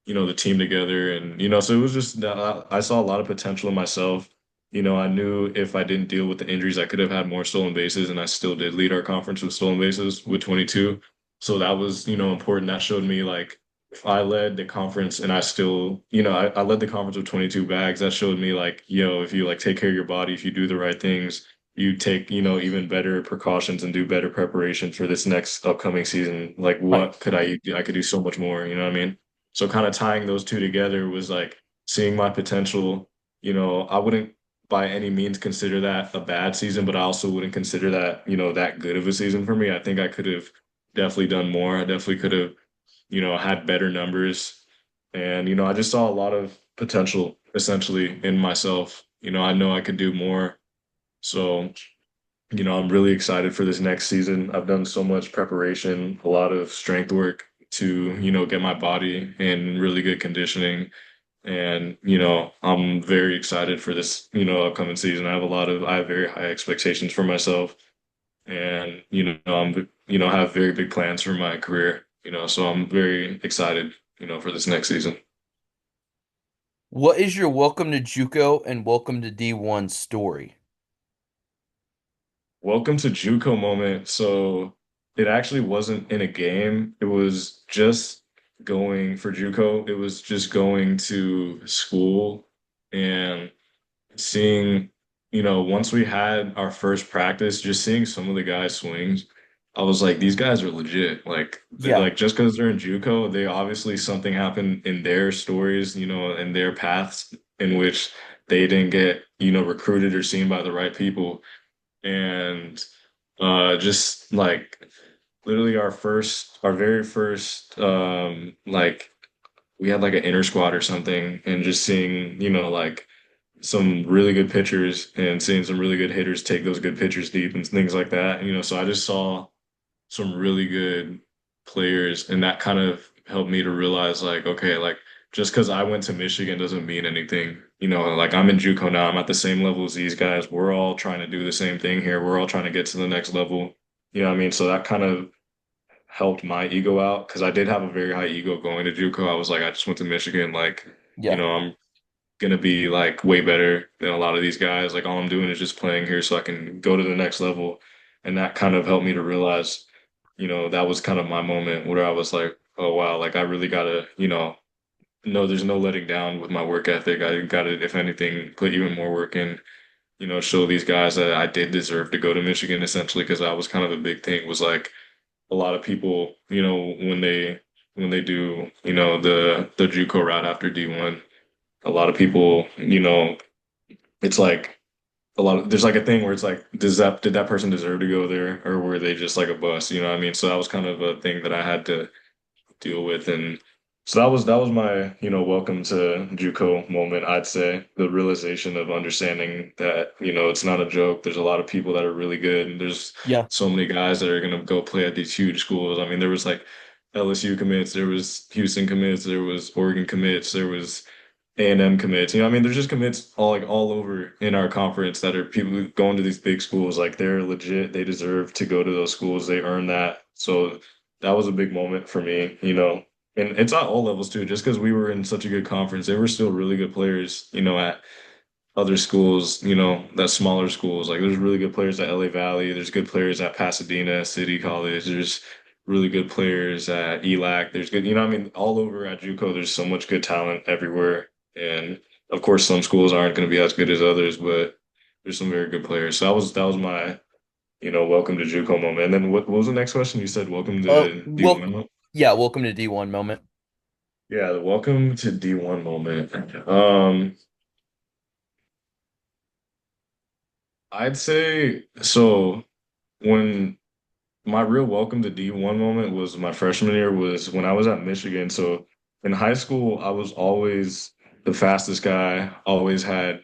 the team together. And, so it was just that I saw a lot of potential in myself. I knew if I didn't deal with the injuries, I could have had more stolen bases, and I still did lead our conference with stolen bases with 22. So that was, important. That showed me like if I led the conference and I still, I led the conference with 22 bags, that showed me like, if you like take care of your body, if you do the right things, you take, even better precautions and do better preparation for this next upcoming season. Like Right. what could I do? I could do so much more, you know what I mean? So kind of tying those two together was like seeing my potential. I wouldn't by any means consider that a bad season, but I also wouldn't consider that, that good of a season for me. I think I could have definitely done more. I definitely could have, had better numbers. And, I just saw a lot of potential essentially in myself. I know I could do more. So, I'm really excited for this next season. I've done so much preparation, a lot of strength work to, get my body in really good conditioning. And, I'm very excited for this, upcoming season. I have very high expectations for myself. And, have very big plans for my career, so I'm very excited, for this next season. What is your welcome to JUCO and welcome to D1 story? Welcome to Juco moment. So it actually wasn't in a game. It was just going for Juco. It was just going to school and seeing, once we had our first practice, just seeing some of the guys' swings, I was like, these guys are legit. Yeah. Like just because they're in JUCO, they obviously something happened in their stories, in their paths in which they didn't get, recruited or seen by the right people. And just like literally our very first, like we had like an inter squad or something, and just seeing, like some really good pitchers and seeing some really good hitters take those good pitchers deep and things like that. So I just saw some really good players, and that kind of helped me to realize like, okay, like just because I went to Michigan doesn't mean anything. Like I'm in JUCO now, I'm at the same level as these guys. We're all trying to do the same thing here. We're all trying to get to the next level. You know what I mean? So that kind of helped my ego out because I did have a very high ego going to JUCO. I was like, I just went to Michigan, like, Yeah. I'm gonna be like way better than a lot of these guys. Like all I'm doing is just playing here so I can go to the next level. And that kind of helped me to realize, that was kind of my moment where I was like, oh wow, like I really gotta, no, there's no letting down with my work ethic. I gotta, if anything, put even more work in, show these guys that I did deserve to go to Michigan essentially because that was kind of a big thing was like a lot of people, when they do, the JUCO route after D1, a lot of people, it's like there's like a thing where it's like, did that person deserve to go there or were they just like a bust? You know what I mean? So that was kind of a thing that I had to deal with. And So that was my, welcome to JUCO moment, I'd say. The realization of understanding that, it's not a joke. There's a lot of people that are really good, and there's Yeah. so many guys that are gonna go play at these huge schools. I mean, there was like LSU commits, there was Houston commits, there was Oregon commits, there was A&M commits. I mean, there's just commits all over in our conference that are people who going to these big schools. Like they're legit, they deserve to go to those schools. They earn that. So that was a big moment for me. And it's at all levels too, just because we were in such a good conference, they were still really good players, at other schools, that smaller schools. Like there's really good players at LA Valley, there's good players at Pasadena City College, there's really good players at ELAC, there's good, I mean, all over at JUCO, there's so much good talent everywhere. And of course, some schools aren't going to be as good as others, but there's some very good players. So that was my, welcome to JUCO moment. And then what was the next question? You said welcome to Well, D1. yeah, welcome to D1 moment. Yeah, the welcome to D1 moment. I'd say so when my real welcome to D1 moment was my freshman year was when I was at Michigan. So in high school, I was always the fastest guy, always had,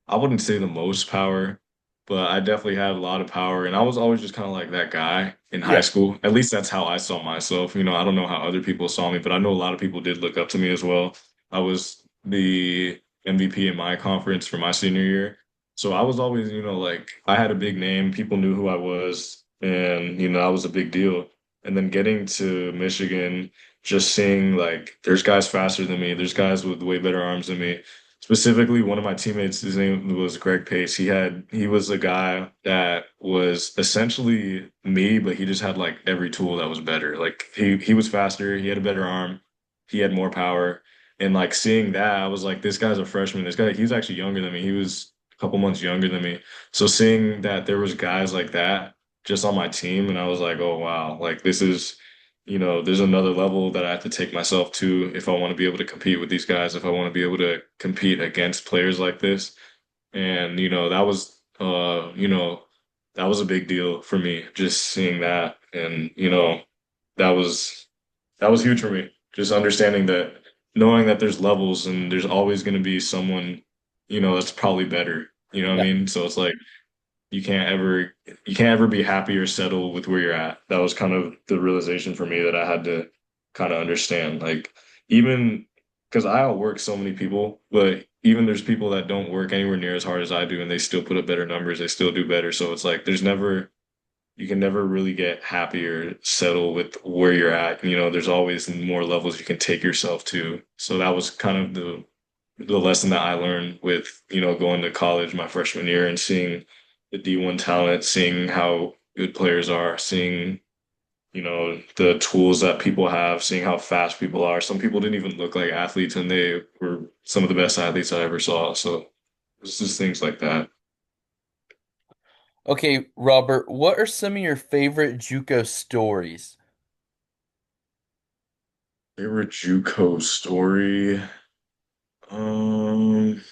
I wouldn't say the most power, but I definitely had a lot of power. And I was always just kind of like that guy in high Yeah. school. At least that's how I saw myself. I don't know how other people saw me, but I know a lot of people did look up to me as well. I was the MVP in my conference for my senior year. So I was always, like I had a big name. People knew who I was, and that was a big deal. And then getting to Michigan, just seeing like there's guys faster than me, there's guys with way better arms than me. Specifically, one of my teammates, his name was Greg Pace. He was a guy that was essentially me, but he just had like every tool that was better. Like he was faster, he had a better arm, he had more power. And like seeing that, I was like, this guy's a freshman. This guy, he was actually younger than me. He was a couple months younger than me. So seeing that there was guys like that just on my team, and I was like, oh wow, like this is, there's another level that I have to take myself to if I want to be able to compete with these guys, if I want to be able to compete against players like this. And that was a big deal for me, just seeing that. And that was that was huge for me. Just understanding that, knowing that there's levels and there's always going to be someone, that's probably better. You know what I Yeah. mean? So it's like you can't ever you can't ever be happy or settle with where you're at. That was kind of the realization for me that I had to kind of understand. Like even because I outwork so many people, but even there's people that don't work anywhere near as hard as I do, and they still put up better numbers. They still do better. So it's like you can never really get happy or settle with where you're at. There's always more levels you can take yourself to. So that was kind of the lesson that I learned with, going to college my freshman year and seeing the D1 talent, seeing how good players are, seeing, the tools that people have, seeing how fast people are. Some people didn't even look like athletes and they were some of the best athletes I ever saw. So it's just things like that. Okay, Robert, what are some of your favorite JUCO stories? Favorite JUCO story? Um,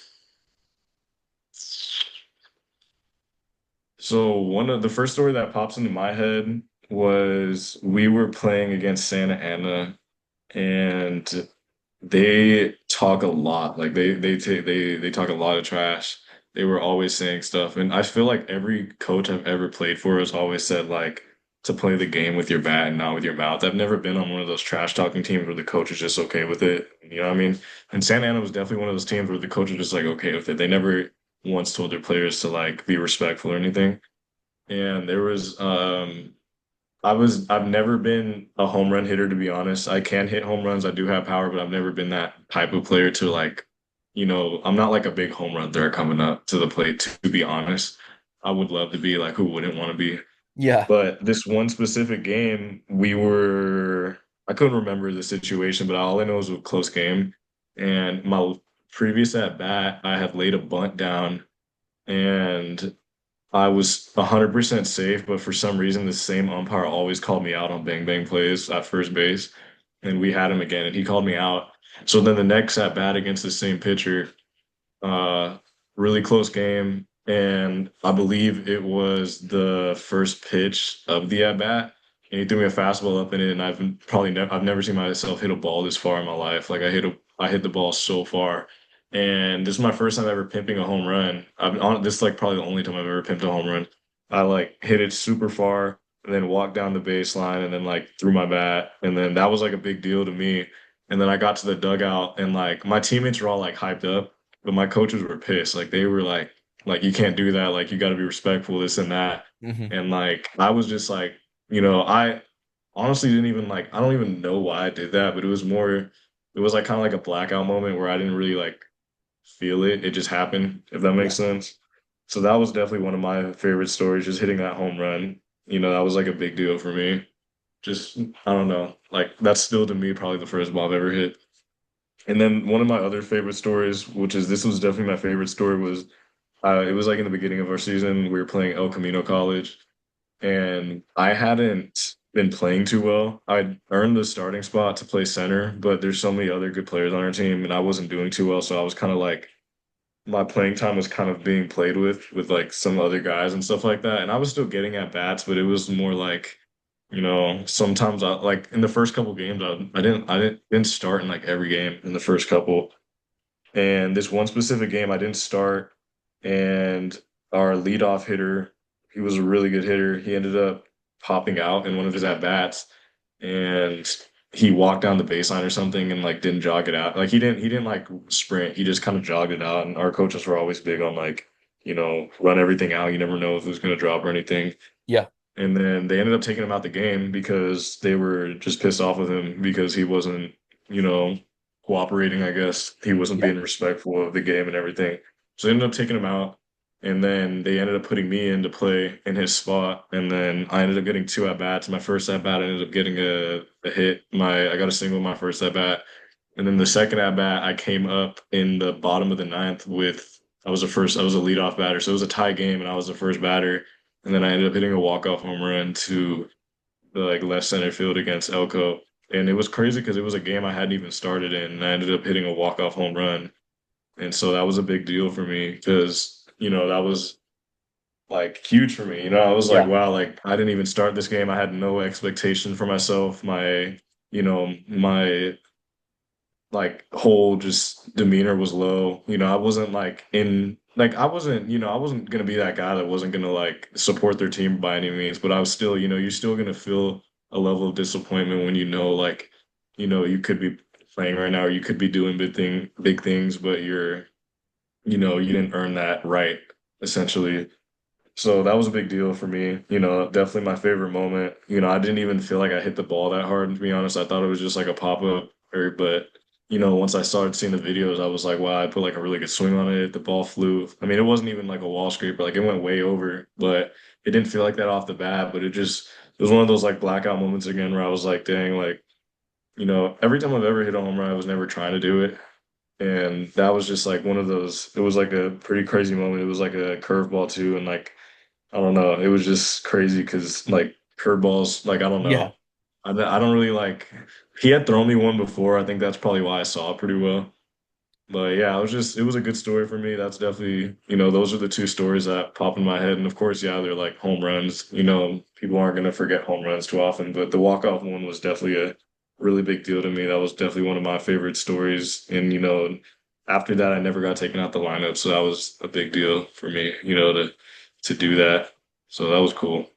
so one of the first story that pops into my head was we were playing against Santa Ana, and they talk a lot. Like they talk a lot of trash. They were always saying stuff, and I feel like every coach I've ever played for has always said like to play the game with your bat and not with your mouth. I've never been on one of those trash talking teams where the coach is just okay with it. You know what I mean? And Santa Ana was definitely one of those teams where the coach was just like okay with it. They never once told their players to like be respectful or anything. And there was I've never been a home run hitter, to be honest. I can hit home runs. I do have power, but I've never been that type of player to like, I'm not like a big home run threat coming up to the plate, to be honest. I would love to be like, who wouldn't want to be? Yeah. But this one specific game, I couldn't remember the situation, but all I know is it was a close game. And my previous at bat, I had laid a bunt down and I was 100% safe, but for some reason, the same umpire always called me out on bang bang plays at first base. And we had him again, and he called me out. So then the next at bat against the same pitcher, uh, really close game. And I believe it was the first pitch of the at bat. and he threw me a fastball up in it, and I've never seen myself hit a ball this far in my life. Like I hit the ball so far, and this is my first time ever pimping a home run. This is like probably the only time I've ever pimped a home run. I like hit it super far and then walked down the baseline and then like threw my bat, and then that was like a big deal to me. And then I got to the dugout and like my teammates were all like hyped up, but my coaches were pissed. Like they were like you can't do that. Like you got to be respectful, this and that. Hmm. And like I was just like, I honestly didn't even like I don't even know why I did that, but it was like kind of like a blackout moment where I didn't really like feel it. It just happened, if that makes Yeah. sense. So that was definitely one of my favorite stories, just hitting that home run. That was like a big deal for me. Just I don't know, like that's still to me probably the first ball I've ever hit. And then one of my other favorite stories, which is this was definitely my favorite story, was it was like in the beginning of our season. We were playing El Camino College, and I hadn't been playing too well. I'd earned the starting spot to play center, but there's so many other good players on our team, and I wasn't doing too well. So I was kind of like my playing time was kind of being played with like some other guys and stuff like that. And I was still getting at bats, but it was more like, sometimes I like in the first couple games I didn't start in like every game in the first couple. And this one specific game I didn't start, and our leadoff hitter, he was a really good hitter. He ended up popping out in one of his at bats, and he walked down the baseline or something and like didn't jog it out. Like he didn't like sprint. He just kind of jogged it out. And our coaches were always big on like, run everything out. You never know if it was going to drop or anything. Yeah. And then they ended up taking him out the game because they were just pissed off with him because he wasn't, you know, cooperating, I guess. He wasn't Yeah. being respectful of the game and everything. So they ended up taking him out. And then they ended up putting me in to play in his spot. And then I ended up getting two at bats. My first at bat, I ended up getting a hit. I got a single my first at bat. And then the second at bat, I came up in the bottom of the ninth I was a leadoff batter. So it was a tie game and I was the first batter. And then I ended up hitting a walk-off home run to the like left center field against Elko. And it was crazy because it was a game I hadn't even started in. And I ended up hitting a walk-off home run. And so that was a big deal for me because, that was like huge for me. I was like, Yeah. wow, like I didn't even start this game. I had no expectation for myself. My like whole just demeanor was low. I wasn't like in like I wasn't gonna be that guy that wasn't gonna like support their team by any means, but I was still, you're still gonna feel a level of disappointment when like, you could be playing right now or you could be doing big things, but you didn't earn that right, essentially. So that was a big deal for me. Definitely my favorite moment. I didn't even feel like I hit the ball that hard, to be honest. I thought it was just like a pop-up but once I started seeing the videos, I was like, wow, I put like a really good swing on it. The ball flew. I mean, it wasn't even like a wall scraper, like it went way over, but it didn't feel like that off the bat. But it was one of those like blackout moments again where I was like, dang, like, every time I've ever hit a home run, I was never trying to do it. And that was just like one of those, it was like a pretty crazy moment. It was like a curveball too, and like I don't know. It was just crazy because like curveballs, like I don't Yeah. know. I don't really like. He had thrown me one before. I think that's probably why I saw it pretty well. But yeah, it was a good story for me. That's definitely, those are the two stories that pop in my head. And of course, yeah, they're like home runs. People aren't gonna forget home runs too often. But the walk-off one was definitely a really big deal to me. That was definitely one of my favorite stories. And after that, I never got taken out the lineup, so that was a big deal for me. To do that. So that was cool.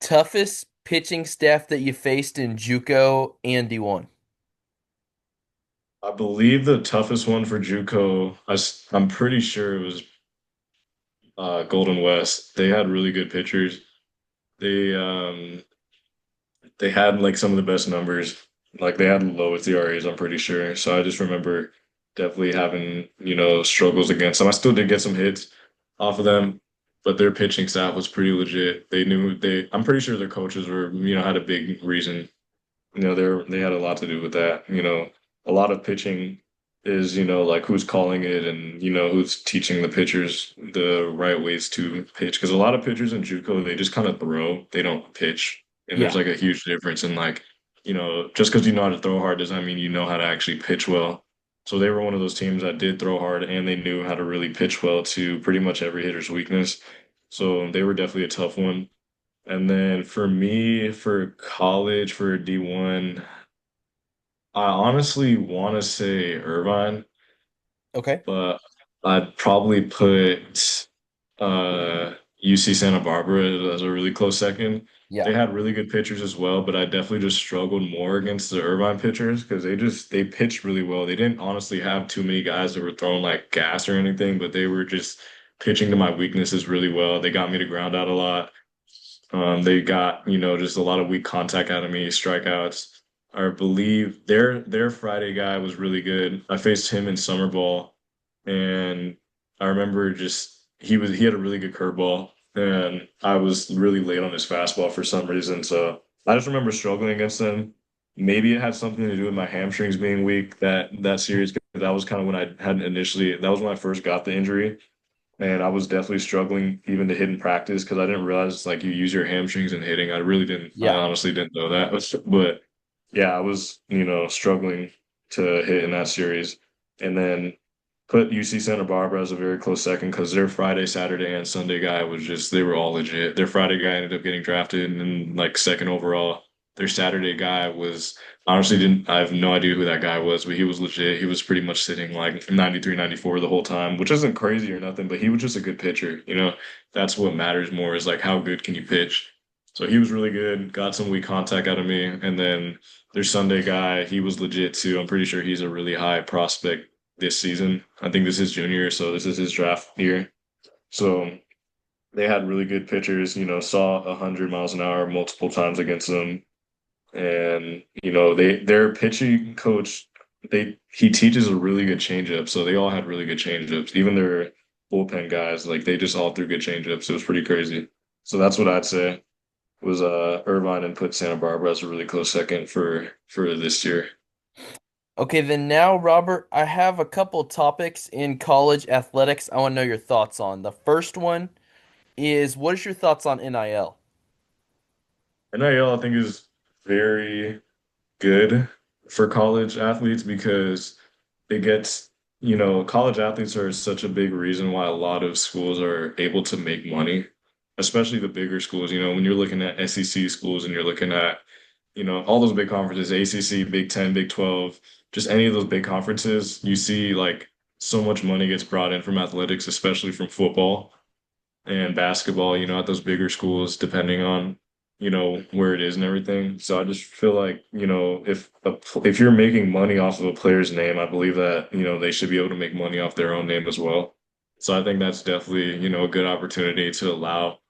Toughest pitching staff that you faced in JUCO and D1. I believe the toughest one for JUCO, I'm pretty sure it was Golden West. They had really good pitchers. They um they had like some of the best numbers. Like they had the lowest ERAs, I'm pretty sure. So I just remember definitely having, struggles against them. I still did get some hits off of them, but their pitching staff was pretty legit. I'm pretty sure their coaches were, had a big reason. They had a lot to do with that. A lot of pitching is, like who's calling it and, who's teaching the pitchers the right ways to pitch. Because a lot of pitchers in JUCO, they just kind of throw, they don't pitch. And there's Yeah. like a huge difference in like, just because you know how to throw hard doesn't mean you know how to actually pitch well. So they were one of those teams that did throw hard and they knew how to really pitch well to pretty much every hitter's weakness. So they were definitely a tough one. And then for me, for college, for D1, I honestly want to say Irvine, Okay. but I'd probably put UC Santa Barbara as a really close second. Yeah. They had really good pitchers as well, but I definitely just struggled more against the Irvine pitchers because they pitched really well. They didn't honestly have too many guys that were throwing like gas or anything, but they were just pitching to my weaknesses really well. They got me to ground out a lot. They got, just a lot of weak contact out of me, strikeouts. I believe their Friday guy was really good. I faced him in summer ball, and I remember just he had a really good curveball, and I was really late on his fastball for some reason. So I just remember struggling against him. Maybe it had something to do with my hamstrings being weak that series. 'Cause that was kind of when I had initially. That was when I first got the injury. And I was definitely struggling even to hit in practice because I didn't realize like you use your hamstrings in hitting. I really didn't. I Yeah. honestly didn't know that. But yeah, I was, struggling to hit in that series. And then put UC Santa Barbara as a very close second because their Friday, Saturday, and Sunday guy was just they were all legit. Their Friday guy ended up getting drafted and like second overall. Their Saturday guy was honestly didn't I have no idea who that guy was, but he was legit. He was pretty much sitting like 93, 94 the whole time, which isn't crazy or nothing, but he was just a good pitcher. That's what matters more is like how good can you pitch. So he was really good, got some weak contact out of me. And then their Sunday guy, he was legit too. I'm pretty sure he's a really high prospect this season. I think this is junior, so this is his draft year. So they had really good pitchers, saw 100 miles an hour multiple times against them. And, their pitching coach, he teaches a really good changeup. So they all had really good changeups. Even their bullpen guys, like they just all threw good changeups. It was pretty crazy. So that's what I'd say was Irvine and put Santa Barbara as a really close second for this year. Okay, then now, Robert, I have a couple topics in college athletics I want to know your thoughts on. The first one is what is your thoughts on NIL? NIL, I think, is very good for college athletes because it gets, college athletes are such a big reason why a lot of schools are able to make money, especially the bigger schools. When you're looking at SEC schools and you're looking at, all those big conferences, ACC, Big Ten, Big 12, just any of those big conferences, you see like so much money gets brought in from athletics, especially from football and basketball, at those bigger schools, depending on, where it is and everything. So I just feel like, if you're making money off of a player's name, I believe that, they should be able to make money off their own name as well. So I think that's definitely, a good opportunity to allow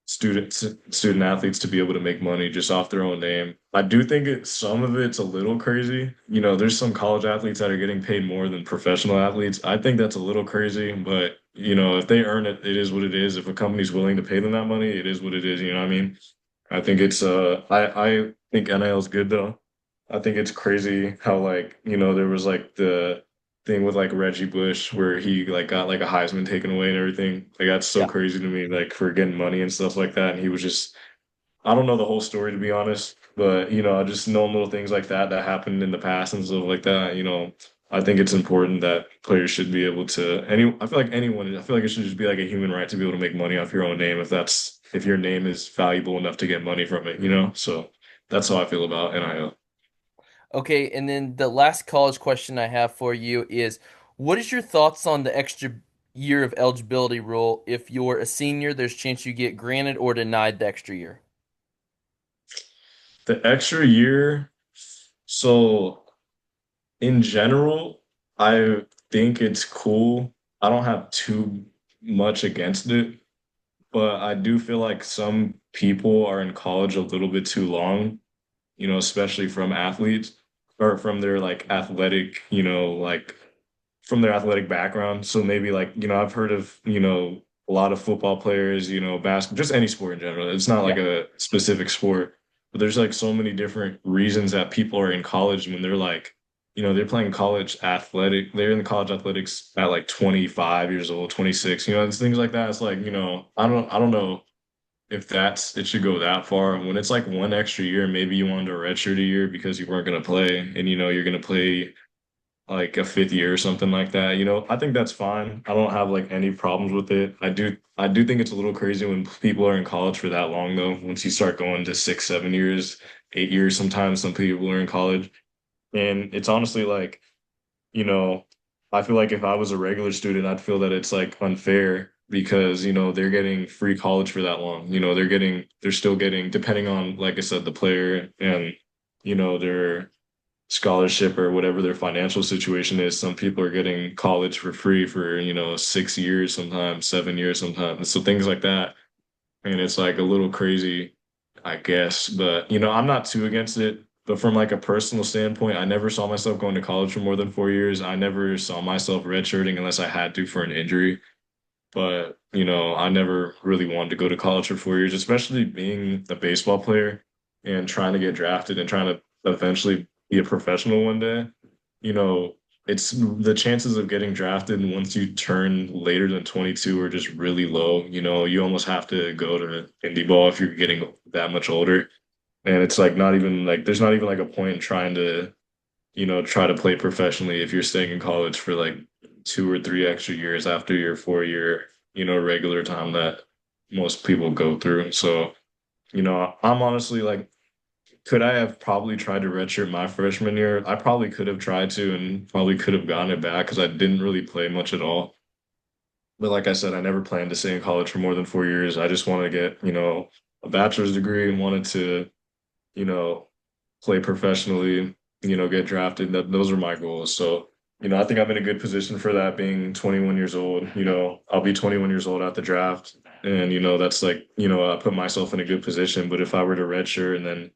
student athletes to be able to make money just off their own name. I do think some of it's a little crazy. There's some college athletes that are getting paid more than professional athletes. I think that's a little crazy, but if they earn it, it is what it is. If a company's willing to pay them that money, it is what it is. You know what I mean? I think it's I think NIL is good though. I think it's crazy how like, there was like the thing with like Reggie Bush where he like got like a Heisman taken away and everything. Like that's so Yeah. crazy to me, like for getting money and stuff like that. And he was just I don't know the whole story to be honest, but I just know little things like that happened in the past and stuff like that. I think it's important that players should be able to I feel like I feel like it should just be like a human right to be able to make money off your own name if your name is valuable enough to get money from it. So that's how I feel about NIL. Okay, and then the last college question I have for you is what is your thoughts on the extra year of eligibility rule? If you're a senior, there's a chance you get granted or denied the extra year. The extra year, so in general, I think it's cool. I don't have too much against it, but I do feel like some people are in college a little bit too long, especially from athletes or from their like athletic, like from their athletic background. So maybe like, I've heard of, a lot of football players, basketball, just any sport in general. It's not like Yeah, a specific sport, but there's like so many different reasons that people are in college when they're like, they're playing college athletic. They're in the college athletics at like 25 years old, 26, it's things like that. It's like, I don't know if it should go that far. When it's like one extra year, maybe you wanted to redshirt a year because you weren't going to play and you're going to play like a fifth year or something like that. I think that's fine. I don't have like any problems with it. I do think it's a little crazy when people are in college for that long though. Once you start going to 6, 7 years, 8 years, sometimes some people are in college. And it's honestly like, you know, I feel like if I was a regular student, I'd feel that it's like unfair because, they're getting free college for that long. They're still getting, depending on, like I said, the player and, their scholarship or whatever their financial situation is. Some people are getting college for free for, 6 years sometimes, 7 years sometimes. So things like that. And it's like a little crazy, I guess. But, I'm not too against it. But from like a personal standpoint, I never saw myself going to college for more than 4 years. I never saw myself redshirting unless I had to for an injury. But, I never really wanted to go to college for 4 years, especially being a baseball player and trying to get drafted and trying to eventually be a professional one day. You know, it's the chances of getting drafted once you turn later than 22 are just really low. You almost have to go to indie ball if you're getting that much older. And it's like not even like there's not even like a point in trying to, try to play professionally if you're staying in college for like 2 or 3 extra years after your 4 year, regular time that most people go through. So, I'm honestly like, could I have probably tried to redshirt my freshman year? I probably could have tried to and probably could have gotten it back because I didn't really play much at all. But like I said, I never planned to stay in college for more than 4 years. I just wanted to get, a bachelor's degree and wanted to, you know, play professionally, get drafted. Those are my goals. So, I think I'm in a good position for that being 21 years old. I'll be 21 years old at the draft. And, that's like, I put myself in a good position. But if I were to redshirt and then,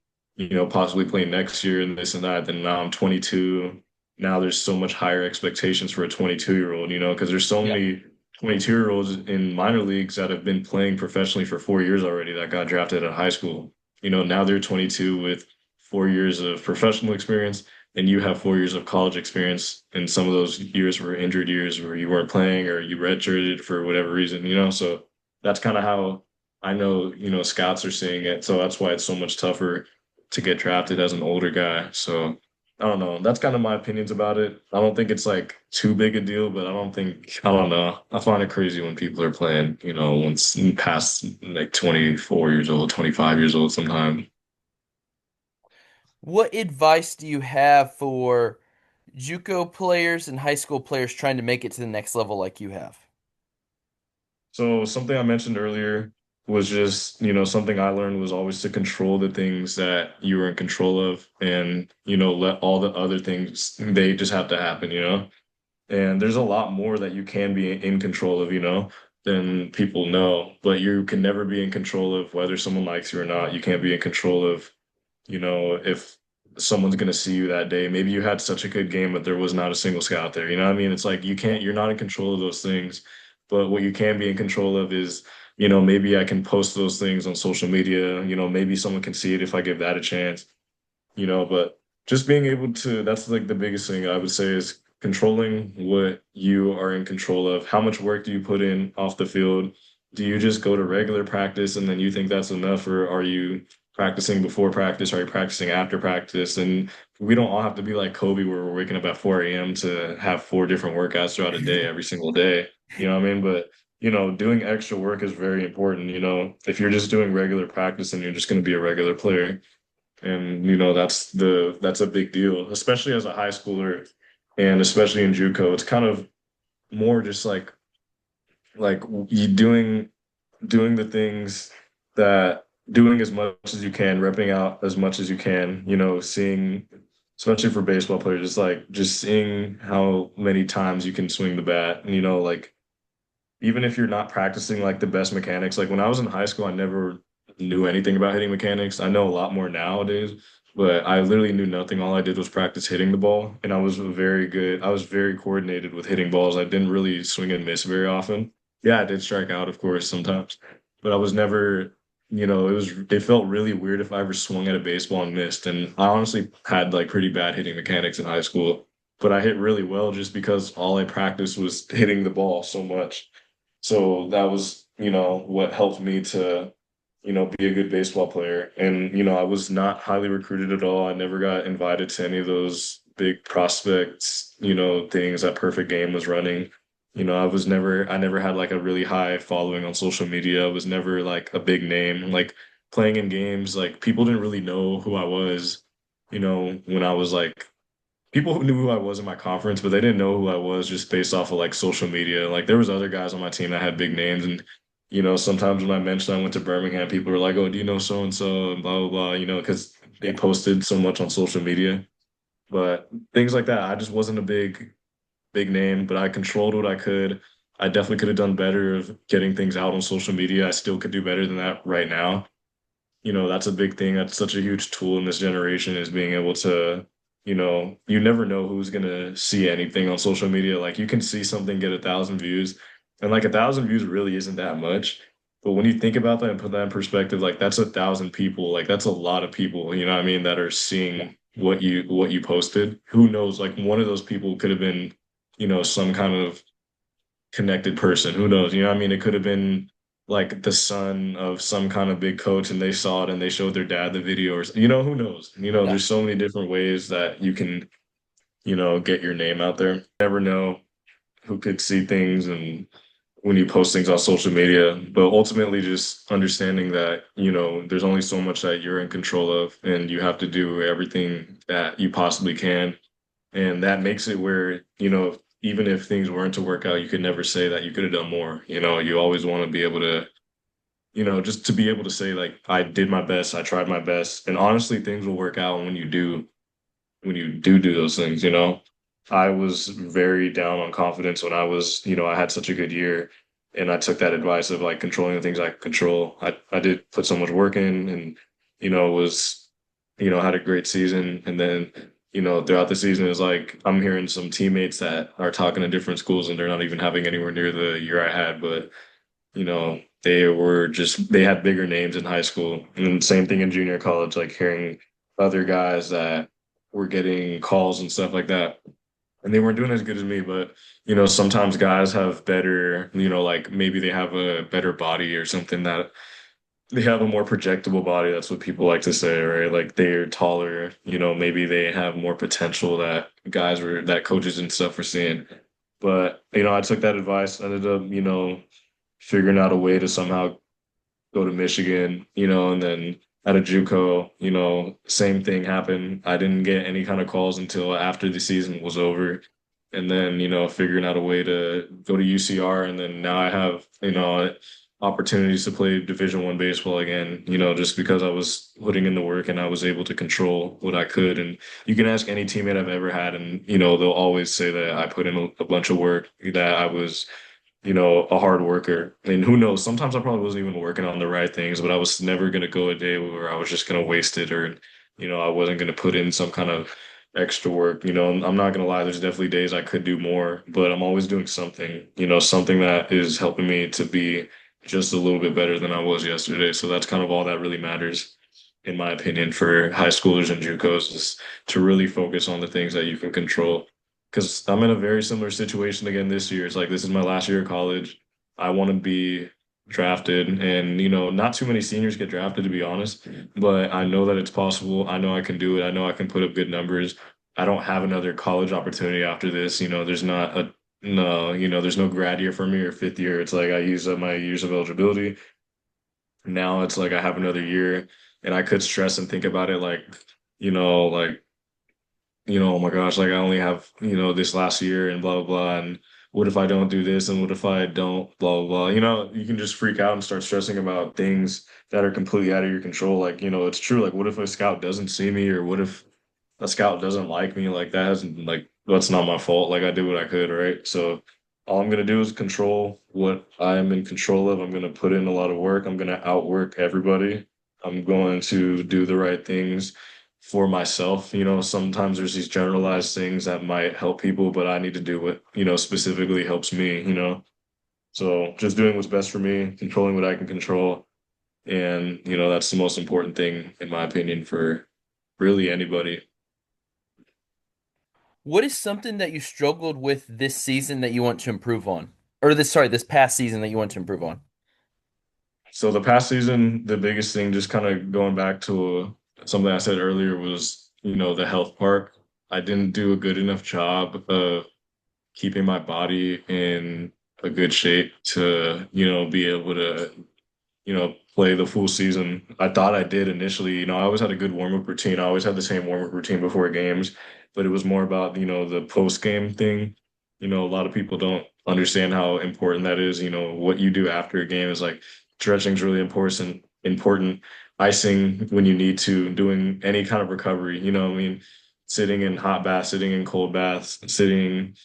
possibly play next year and this and that, then now I'm 22. Now there's so much higher expectations for a 22-year-old, because there's so Yeah. many 22-year-olds in minor leagues that have been playing professionally for 4 years already that got drafted at high school. Now they're 22 with 4 years of professional experience, and you have 4 years of college experience. And some of those years were injured years where you weren't playing or you redshirted for whatever reason. So that's kind of how I know, scouts are seeing it. So that's why it's so much tougher to get drafted as an older guy. So I don't know. That's kind of my opinions about it. I don't think it's like too big a deal, but I don't know. I find it crazy when people are playing, once past like 24 years old, 25 years old sometimes. What advice do you have for JUCO players and high school players trying to make it to the next level like you have? So something I mentioned earlier was just, something I learned was always to control the things that you were in control of and, let all the other things, they just have to happen. And there's a lot more that you can be in control of, than people know, but you can never be in control of whether someone likes you or not. You can't be in control of, if someone's going to see you that day. Maybe you had such a good game, but there was not a single scout there. You know what I mean? It's like you're not in control of those things. But what you can be in control of is, maybe I can post those things on social media. Maybe someone can see it if I give that a chance, but just being able to, that's like the biggest thing I would say is controlling what you are in control of. How much work do you put in off the field? Do you just go to regular practice and then you think that's enough, or are you practicing before practice? Are you practicing after practice? And we don't all have to be like Kobe, where we're waking up at 4 a.m. to have four different workouts throughout a day, every single day. You know what I mean? But doing extra work is very important. If you're just doing regular practice, then you're just going to be a regular player. And that's a big deal, especially as a high schooler and especially in JUCO. It's kind of more just like you doing the things that doing as much as you can, repping out as much as you can, seeing especially for baseball players, it's like just seeing how many times you can swing the bat. And like even if you're not practicing like the best mechanics, like when I was in high school, I never knew anything about hitting mechanics. I know a lot more nowadays, but I literally knew nothing. All I did was practice hitting the ball, and I was very good. I was very coordinated with hitting balls. I didn't really swing and miss very often. Yeah, I did strike out, of course, sometimes, but I was never, it felt really weird if I ever swung at a baseball and missed. And I honestly had like pretty bad hitting mechanics in high school, but I hit really well just because all I practiced was hitting the ball so much. So that was, what helped me to, be a good baseball player. And, I was not highly recruited at all. I never got invited to any of those big prospects, things that Perfect Game was running. I never had like a really high following on social media. I was never like a big name. Like playing in games, like people didn't really know who I was, when I was like people who knew who I was in my conference, but they didn't know who I was just based off of like social media. Like there was other guys on my team that had big names, and sometimes when I mentioned I went to Birmingham, people were like, "Oh, do you know so and so?" and blah blah blah. Because they Yeah. posted so much on social media. But things like that, I just wasn't a big name, but I controlled what I could. I definitely could have done better of getting things out on social media. I still could do better than that right now. That's a big thing. That's such a huge tool in this generation is being able to, you never know who's gonna see anything on social media. Like you can see something get 1,000 views, and like 1,000 views really isn't that much. But when you think about that and put that in perspective, like that's 1,000 people, like that's a lot of people, you know what I mean, that are seeing what you posted. Who knows? Like one of those people could have been, some kind of connected person. Who knows? You know what I mean? It could have been like the son of some kind of big coach and they saw it and they showed their dad the video or who knows? Yeah. There's so many different ways that you can, get your name out there. You never know who could see things and when you post things on social media, but ultimately just understanding that, there's only so much that you're in control of and you have to do everything that you possibly can. And that makes it where, even if things weren't to work out, you could never say that you could have done more. You always want to be able to, just to be able to say, like, I did my best, I tried my best. And honestly, things will work out when you do those things, I was very down on confidence when I was, I had such a good year. And I took that advice of like controlling the things I could control. I did put so much work in and, was, had a great season. And then, throughout the season is like I'm hearing some teammates that are talking to different schools and they're not even having anywhere near the year I had. But, they had bigger names in high school. And then same thing in junior college, like hearing other guys that were getting calls and stuff like that and they weren't doing as good as me. But sometimes guys have better, like maybe they have a better body or something that they have a more projectable body. That's what people like to say, right? Like they're taller, maybe they have more potential that coaches and stuff were seeing. But I took that advice, ended up, figuring out a way to somehow go to Michigan, and then at a JUCO, same thing happened. I didn't get any kind of calls until after the season was over. And then, figuring out a way to go to UCR. And then now I have, opportunities to play Division I baseball again, just because I was putting in the work and I was able to control what I could. And you can ask any teammate I've ever had, and, they'll always say that I put in a bunch of work, that I was a hard worker. And who knows, sometimes I probably wasn't even working on the right things, but I was never going to go a day where I was just going to waste it or, I wasn't going to put in some kind of extra work. I'm not going to lie, there's definitely days I could do more, but I'm always doing something, something that is helping me to be just a little bit better than I was yesterday. So that's kind of all that really matters, in my opinion, for high schoolers and JUCOs is to really focus on the things that you can control because I'm in a very similar situation again this year. It's like this is my last year of college. I want to be drafted, and not too many seniors get drafted to be honest, but I know that it's possible. I know I can do it. I know I can put up good numbers. I don't have another college opportunity after this. There's not a no, there's no grad year for me or fifth year. It's like I use up my years of eligibility. Now it's like I have another year, and I could stress and think about it like oh my gosh, like I only have, this last year and blah, blah, blah. And what if I don't do this? And what if I don't, blah, blah, blah. You can just freak out and start stressing about things that are completely out of your control. Like, it's true. Like, what if a scout doesn't see me? Or what if a scout doesn't like me? Like, that's not my fault. Like, I did what I could, right? So, all I'm going to do is control what I am in control of. I'm going to put in a lot of work. I'm going to outwork everybody. I'm going to do the right things for myself. Sometimes there's these generalized things that might help people, but I need to do what, specifically helps me. So just doing what's best for me, controlling what I can control. And, that's the most important thing, in my opinion, for really anybody. What is something that you struggled with this season that you want to improve on? Or this past season that you want to improve on? So the past season, the biggest thing, just kind of going back to something I said earlier was, the health part. I didn't do a good enough job of keeping my body in a good shape to, be able to, play the full season. I thought I did initially. I always had a good warm-up routine. I always had the same warm-up routine before games, but it was more about, the post-game thing. A lot of people don't understand how important that is. What you do after a game is like stretching is really important. Icing when you need to, doing any kind of recovery, what I mean, sitting in hot baths, sitting in cold baths, in sitting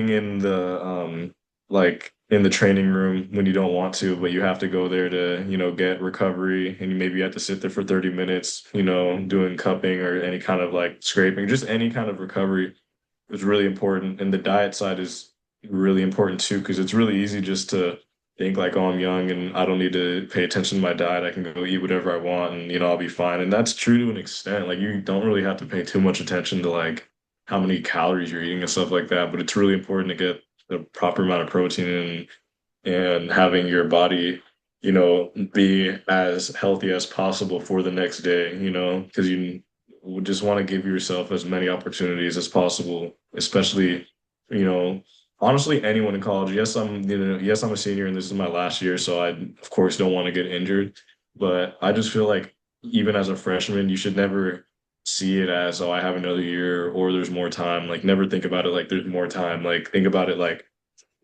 in the like in the training room when you don't want to, but you have to go there to, get recovery, and maybe you have to sit there for 30 minutes, doing cupping or any kind of like scraping, just any kind of recovery is really important. And the diet side is really important too, because it's really easy just to think like, oh, I'm young and I don't need to pay attention to my diet. I can go eat whatever I want and, I'll be fine. And that's true to an extent. Like you don't really have to pay too much attention to like how many calories you're eating and stuff like that. But it's really important to get the proper amount of protein and having your body, be as healthy as possible for the next day, because you would just want to give yourself as many opportunities as possible, especially, you know, honestly, anyone in college. Yes, I'm a senior and this is my last year, so I, of course, don't want to get injured. But I just feel like even as a freshman, you should never see it as, oh, I have another year or there's more time. Like, never think about it like there's more time. Like, think about it like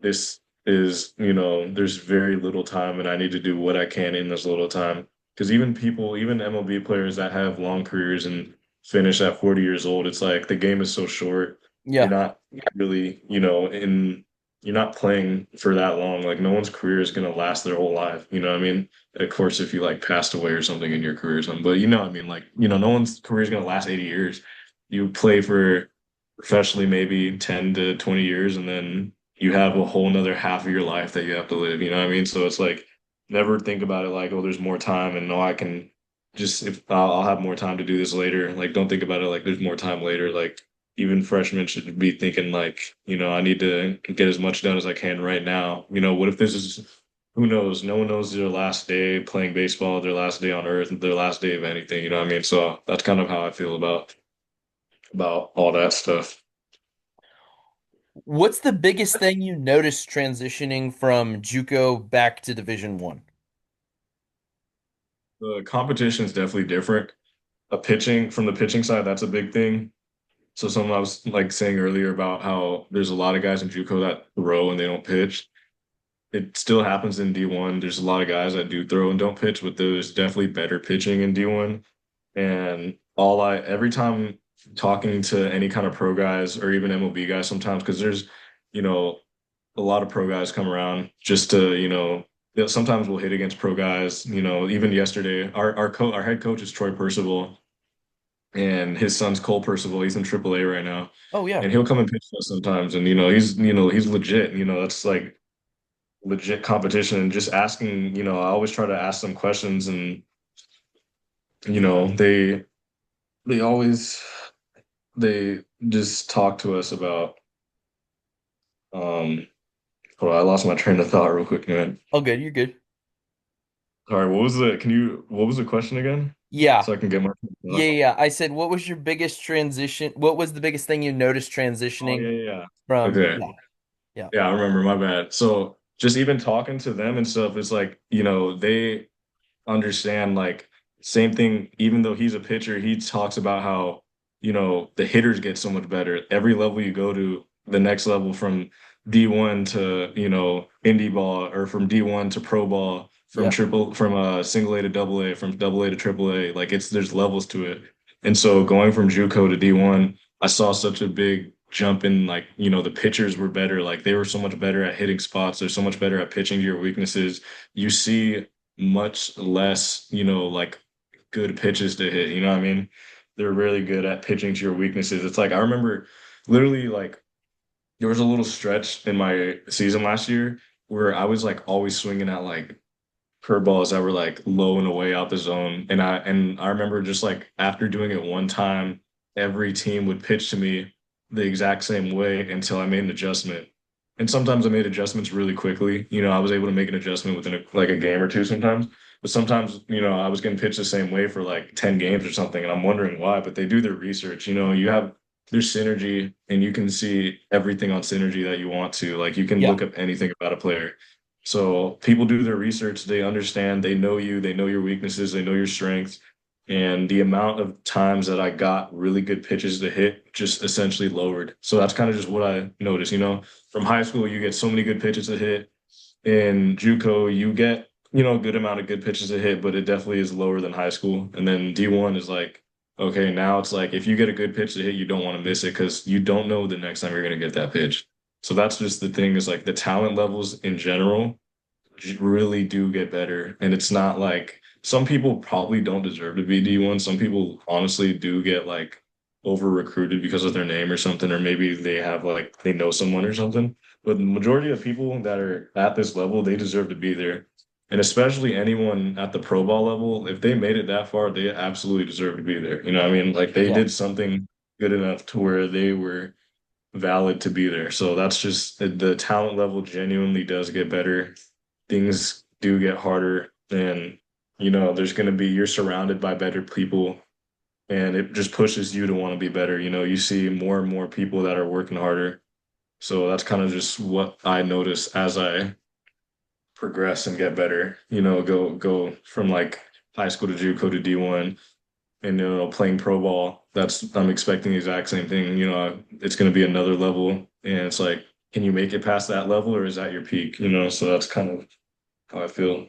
this is, there's very little time and I need to do what I can in this little time. Because even MLB players that have long careers and finish at 40 years old, it's like the game is so short. You're Yeah. not really, you're not playing for that long. Like no one's career is gonna last their whole life. You know what I mean? Of course, if you like passed away or something in your career or something, but what I mean? Like, no one's career is gonna last 80 years. You play for professionally maybe 10 to 20 years and then you have a whole nother half of your life that you have to live. You know what I mean? So it's like never think about it like, oh, there's more time and no, I can just if I'll have more time to do this later. Like don't think about it like there's more time later. Like even freshmen should be thinking like, I need to get as much done as I can right now. What if this is who knows? No one knows their last day playing baseball, their last day on earth, their last day of anything, you know what I mean? So that's kind of how I feel about all that stuff. What's the biggest thing you noticed transitioning from JUCO back to Division One? The competition is definitely different. From the pitching side, that's a big thing. So something I was like saying earlier about how there's a lot of guys in JUCO that throw and they don't pitch. It still happens in D1. There's a lot of guys that do throw and don't pitch, but there's definitely better pitching in D1. And every time talking to any kind of pro guys or even MLB guys sometimes, because there's, you know, a lot of pro guys come around just to, sometimes we'll hit against pro guys. Even yesterday, our head coach is Troy Percival and his son's Cole Percival. He's in AAA right now. Oh yeah. And he'll come and pitch for us sometimes. And he's legit. That's like legit competition. And just asking, I always try to ask them questions and they always they just talk to us about um hold on, I lost my train of thought real quick, man. Oh good, you're good. All right, what was the question again? Yeah. So I can get my train of Yeah, thought. yeah. I said, what was your biggest transition? What was the biggest thing you noticed Oh yeah, transitioning yeah, yeah. from? Okay. Yeah, yeah, Yeah, I remember, my bad. So just even talking to them and stuff, it's like, they understand like same thing, even though he's a pitcher, he talks about how, the hitters get so much better. Every level you go to, the next level from D1 to, indie ball or from D1 to pro ball, yeah. from single A to double A, from double A to triple A, like there's levels to it. And so going from JUCO to D1, I saw such a big jump in like, the pitchers were better. Like they were so much better at hitting spots. They're so much better at pitching to your weaknesses. You see much less, like good pitches to hit. You know what I mean? They're really good at pitching to your weaknesses. It's like I remember literally like there was a little stretch in my season last year where I was like always swinging at like curveballs that were like low and away out the zone. And I remember just like after doing it one time, every team would pitch to me the exact same way until I made an adjustment. And sometimes I made adjustments really quickly. I was able to make an adjustment within like a game or two sometimes. But sometimes, I was getting pitched the same way for like 10 games or something, and I'm wondering why, but they do their research. You have there's synergy and you can see everything on synergy that you want to. Like you can Yeah. look up anything about a player. So people do their research, they understand, they know you, they know your weaknesses, they know your strengths. And the amount of times that I got really good pitches to hit just essentially lowered. So that's kind of just what I noticed. From high school, you get so many good pitches to hit. In JUCO, you get, a good amount of good pitches to hit, but it definitely is lower than high school. And then D1 is like, okay, now it's like if you get a good pitch to hit, you don't want to miss it because you don't know the next time you're going to get that pitch. So that's just the thing is like the talent levels in general really do get better. And it's not like some people probably don't deserve to be D1. Some people honestly do get like over recruited because of their name or something, or maybe they have like they know someone or something. But the majority of people that are at this level, they deserve to be there. And especially anyone at the pro ball level, if they made it that far, they absolutely deserve to be there. You know what I mean? Like they Yeah. did something good enough to where they were valid to be there. So that's just the talent level genuinely does get better. Things do get harder, and there's going to be you're surrounded by better people, and it just pushes you to want to be better. You see more and more people that are working harder. So that's kind of just what I notice as I progress and get better. Go from like high school to JUCO to D1 and playing pro ball, that's I'm expecting the exact same thing. It's going to be another level, and it's like, can you make it past that level, or is that your peak? So that's kind of how I feel.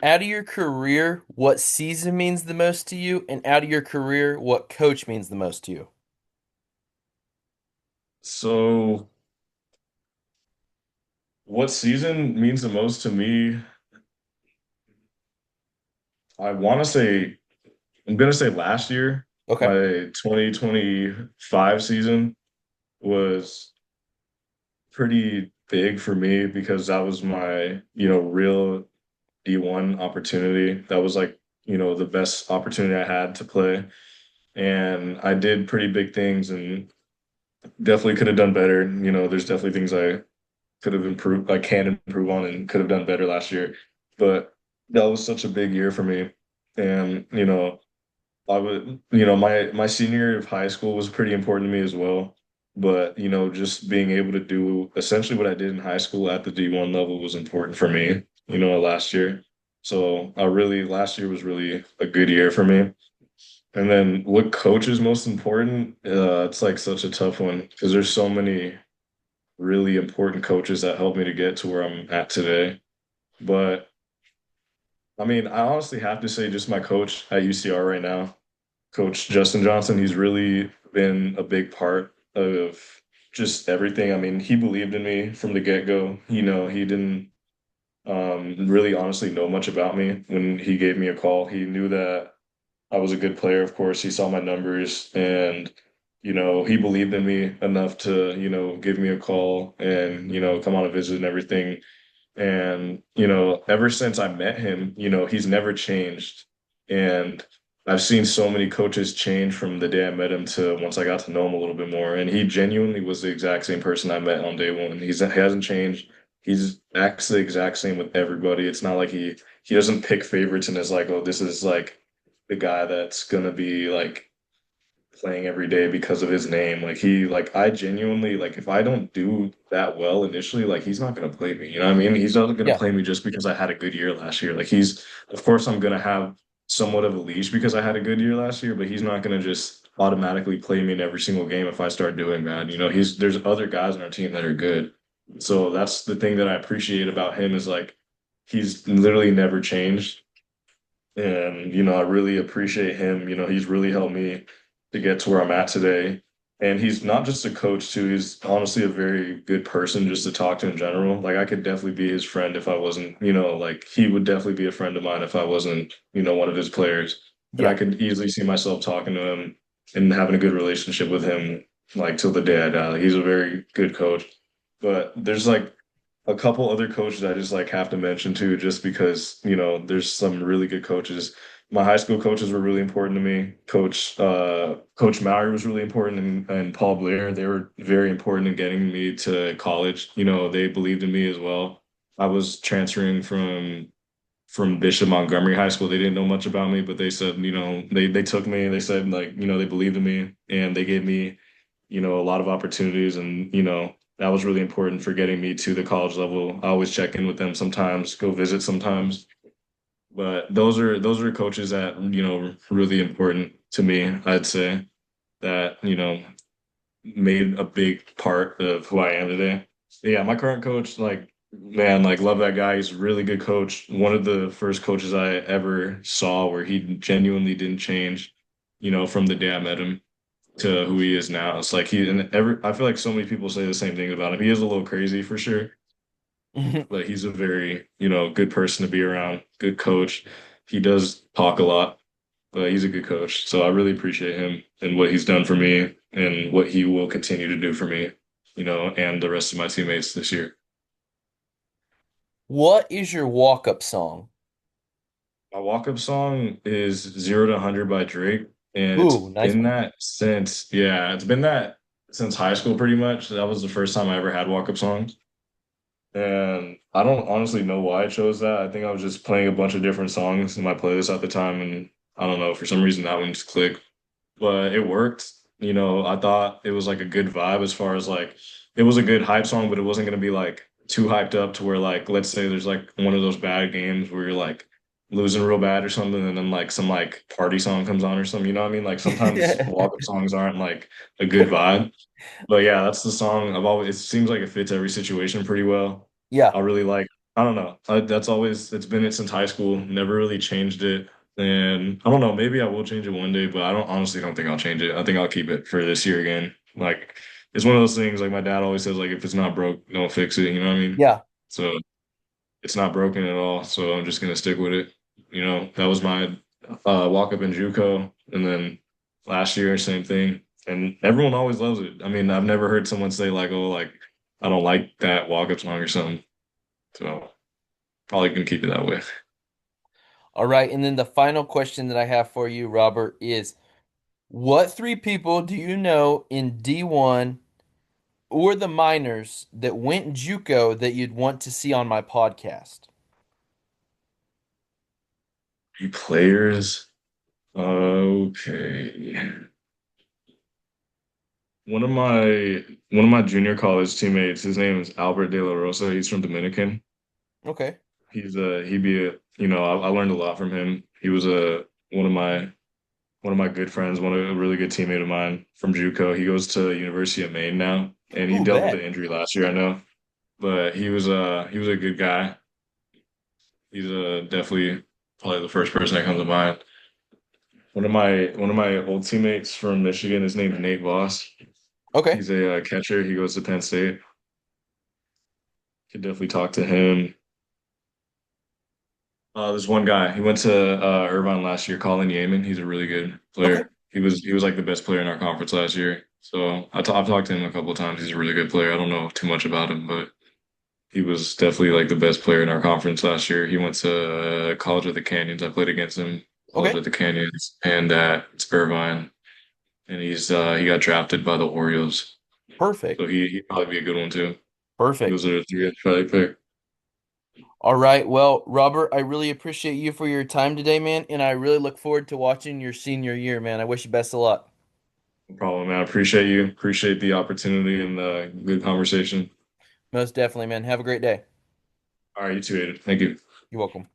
Out of your career, what season means the most to you? And out of your career, what coach means the most to you? So, what season means the most to me? I want to say I'm going to say last year, Okay. my 2025 season was pretty big for me because that was my, real D1 opportunity. That was like, the best opportunity I had to play. And I did pretty big things and definitely could have done better. There's definitely things I could have improved, I can improve on and could have done better last year. But that was such a big year for me. And, I would, my senior year of high school was pretty important to me as well. But, just being able to do essentially what I did in high school at the D1 level was important for me, last year. So last year was really a good year for me. And then what coach is most important? It's like such a tough one because there's so many really important coaches that helped me to get to where I'm at today. But I mean, I honestly have to say just my coach at UCR right now. Coach Justin Johnson, he's really been a big part of just everything. I mean, he believed in me from the get-go. He didn't really honestly know much about me when he gave me a call. He knew that I was a good player, of course. He saw my numbers and, he believed in me enough to, give me a call and, come on a visit and everything. And, ever since I met him, he's never changed. And I've seen so many coaches change from the day I met him to once I got to know him a little bit more. And he genuinely was the exact same person I met on day one. He hasn't changed. He's acts the exact same with everybody. It's not like he doesn't pick favorites and is like, oh, this is like the guy that's gonna be like playing every day because of his name. Like I genuinely like if I don't do that well initially, like he's not gonna play me. You know what I mean? He's not gonna Yeah. play me just because I had a good year last year. Like of course I'm gonna have somewhat of a leash because I had a good year last year, but he's not gonna just automatically play me in every single game if I start doing bad. There's other guys on our team that are good. So that's the thing that I appreciate about him is like he's literally never changed. And, I really appreciate him. He's really helped me to get to where I'm at today. And he's not just a coach, too. He's honestly a very good person just to talk to in general. Like, I could definitely be his friend if I wasn't, like, he would definitely be a friend of mine if I wasn't, one of his players. And I Yeah. could easily see myself talking to him and having a good relationship with him, like, till the day I die. Like, he's a very good coach. But there's like a couple other coaches I just like have to mention too, just because, there's some really good coaches. My high school coaches were really important to me. Coach Maury was really important and Paul Blair, they were very important in getting me to college. They believed in me as well. I was transferring from from Bishop Montgomery High School. They didn't know much about me, but they said, they took me. They said like, they believed in me and they gave me, a lot of opportunities and, that was really important for getting me to the college level. I always check in with them sometimes, go visit sometimes. But those are coaches that, really important to me, I'd say, that, made a big part of who I am today. Yeah, my current coach, like, man, like, love that guy. He's a really good coach. One of the first coaches I ever saw where he genuinely didn't change, from the day I met him to who he is now. It's like I feel like so many people say the same thing about him. He is a little crazy for sure, but he's a very, good person to be around, good coach. He does talk a lot, but he's a good coach. So I really appreciate him and what he's done for me and what he will continue to do for me, and the rest of my teammates this year. What is your walk-up song? My walk-up song is Zero to 100 by Drake. And Ooh, nice one. it's been that since high school pretty much. That was the first time I ever had walk-up songs. And I don't honestly know why I chose that. I think I was just playing a bunch of different songs in my playlist at the time, and I don't know, for some reason that one just clicked. But it worked. I thought it was like a good vibe as far as like it was a good hype song, but it wasn't gonna be like too hyped up to where like let's say there's like one of those bad games where you're like losing real bad or something, and then like some like party song comes on or something. You know what I mean? Like sometimes walk-up songs aren't like a good vibe. But yeah, that's the song I've always, it seems like it fits every situation pretty well. Yeah, I really like, I don't know. That's always, it's been it since high school. Never really changed it. And I don't know, maybe I will change it one day, but I don't honestly don't think I'll change it. I think I'll keep it for this year again. Like, it's one of those things, like my dad always says, like, if it's not broke, don't fix it. You know what I mean? yeah. So it's not broken at all. So I'm just gonna stick with it. That was my walk up in JUCO. And then last year, same thing. And everyone always loves it. I mean, I've never heard someone say like, "Oh, like I don't like that walk up song or something." So probably gonna keep it that way. All right, and then the final question that I have for you, Robert, is what three people do you know in D1 or the minors that went JUCO that you'd want to see on my podcast? Three players. Okay. One of my one of my junior college teammates, his name is Albert De La Rosa. He's from Dominican. Okay. He'd be a, I learned a lot from him. He was a one of my good friends, one of a really good teammate of mine from JUCO. He goes to University of Maine now, and he Ooh, dealt with bet. an injury last year, I know. But he was a good guy. He's definitely probably the first person that comes to mind. One of my old teammates from Michigan, his name's Nate Voss. Okay. He's a catcher. He goes to Penn State. Could definitely talk to him. There's one guy. He went to Irvine last year, Colin Yeaman. He's a really good Okay. player. He was like the best player in our conference last year. So I've talked to him a couple of times. He's a really good player. I don't know too much about him, but he was definitely like the best player in our conference last year. He went to College of the Canyons. I played against him, College Okay. of the Canyons, and at Irvine. And he got drafted by the Orioles. Perfect. So he'd probably be a good one too. Perfect. Those are the three I'd probably pick. All right. Well, Robert, I really appreciate you for your time today, man, and I really look forward to watching your senior year, man. I wish you best of luck. No problem, man. I appreciate you. Appreciate the opportunity and the good conversation. Most definitely, man. Have a great day. All right, you too, Aiden. Thank you. You're welcome.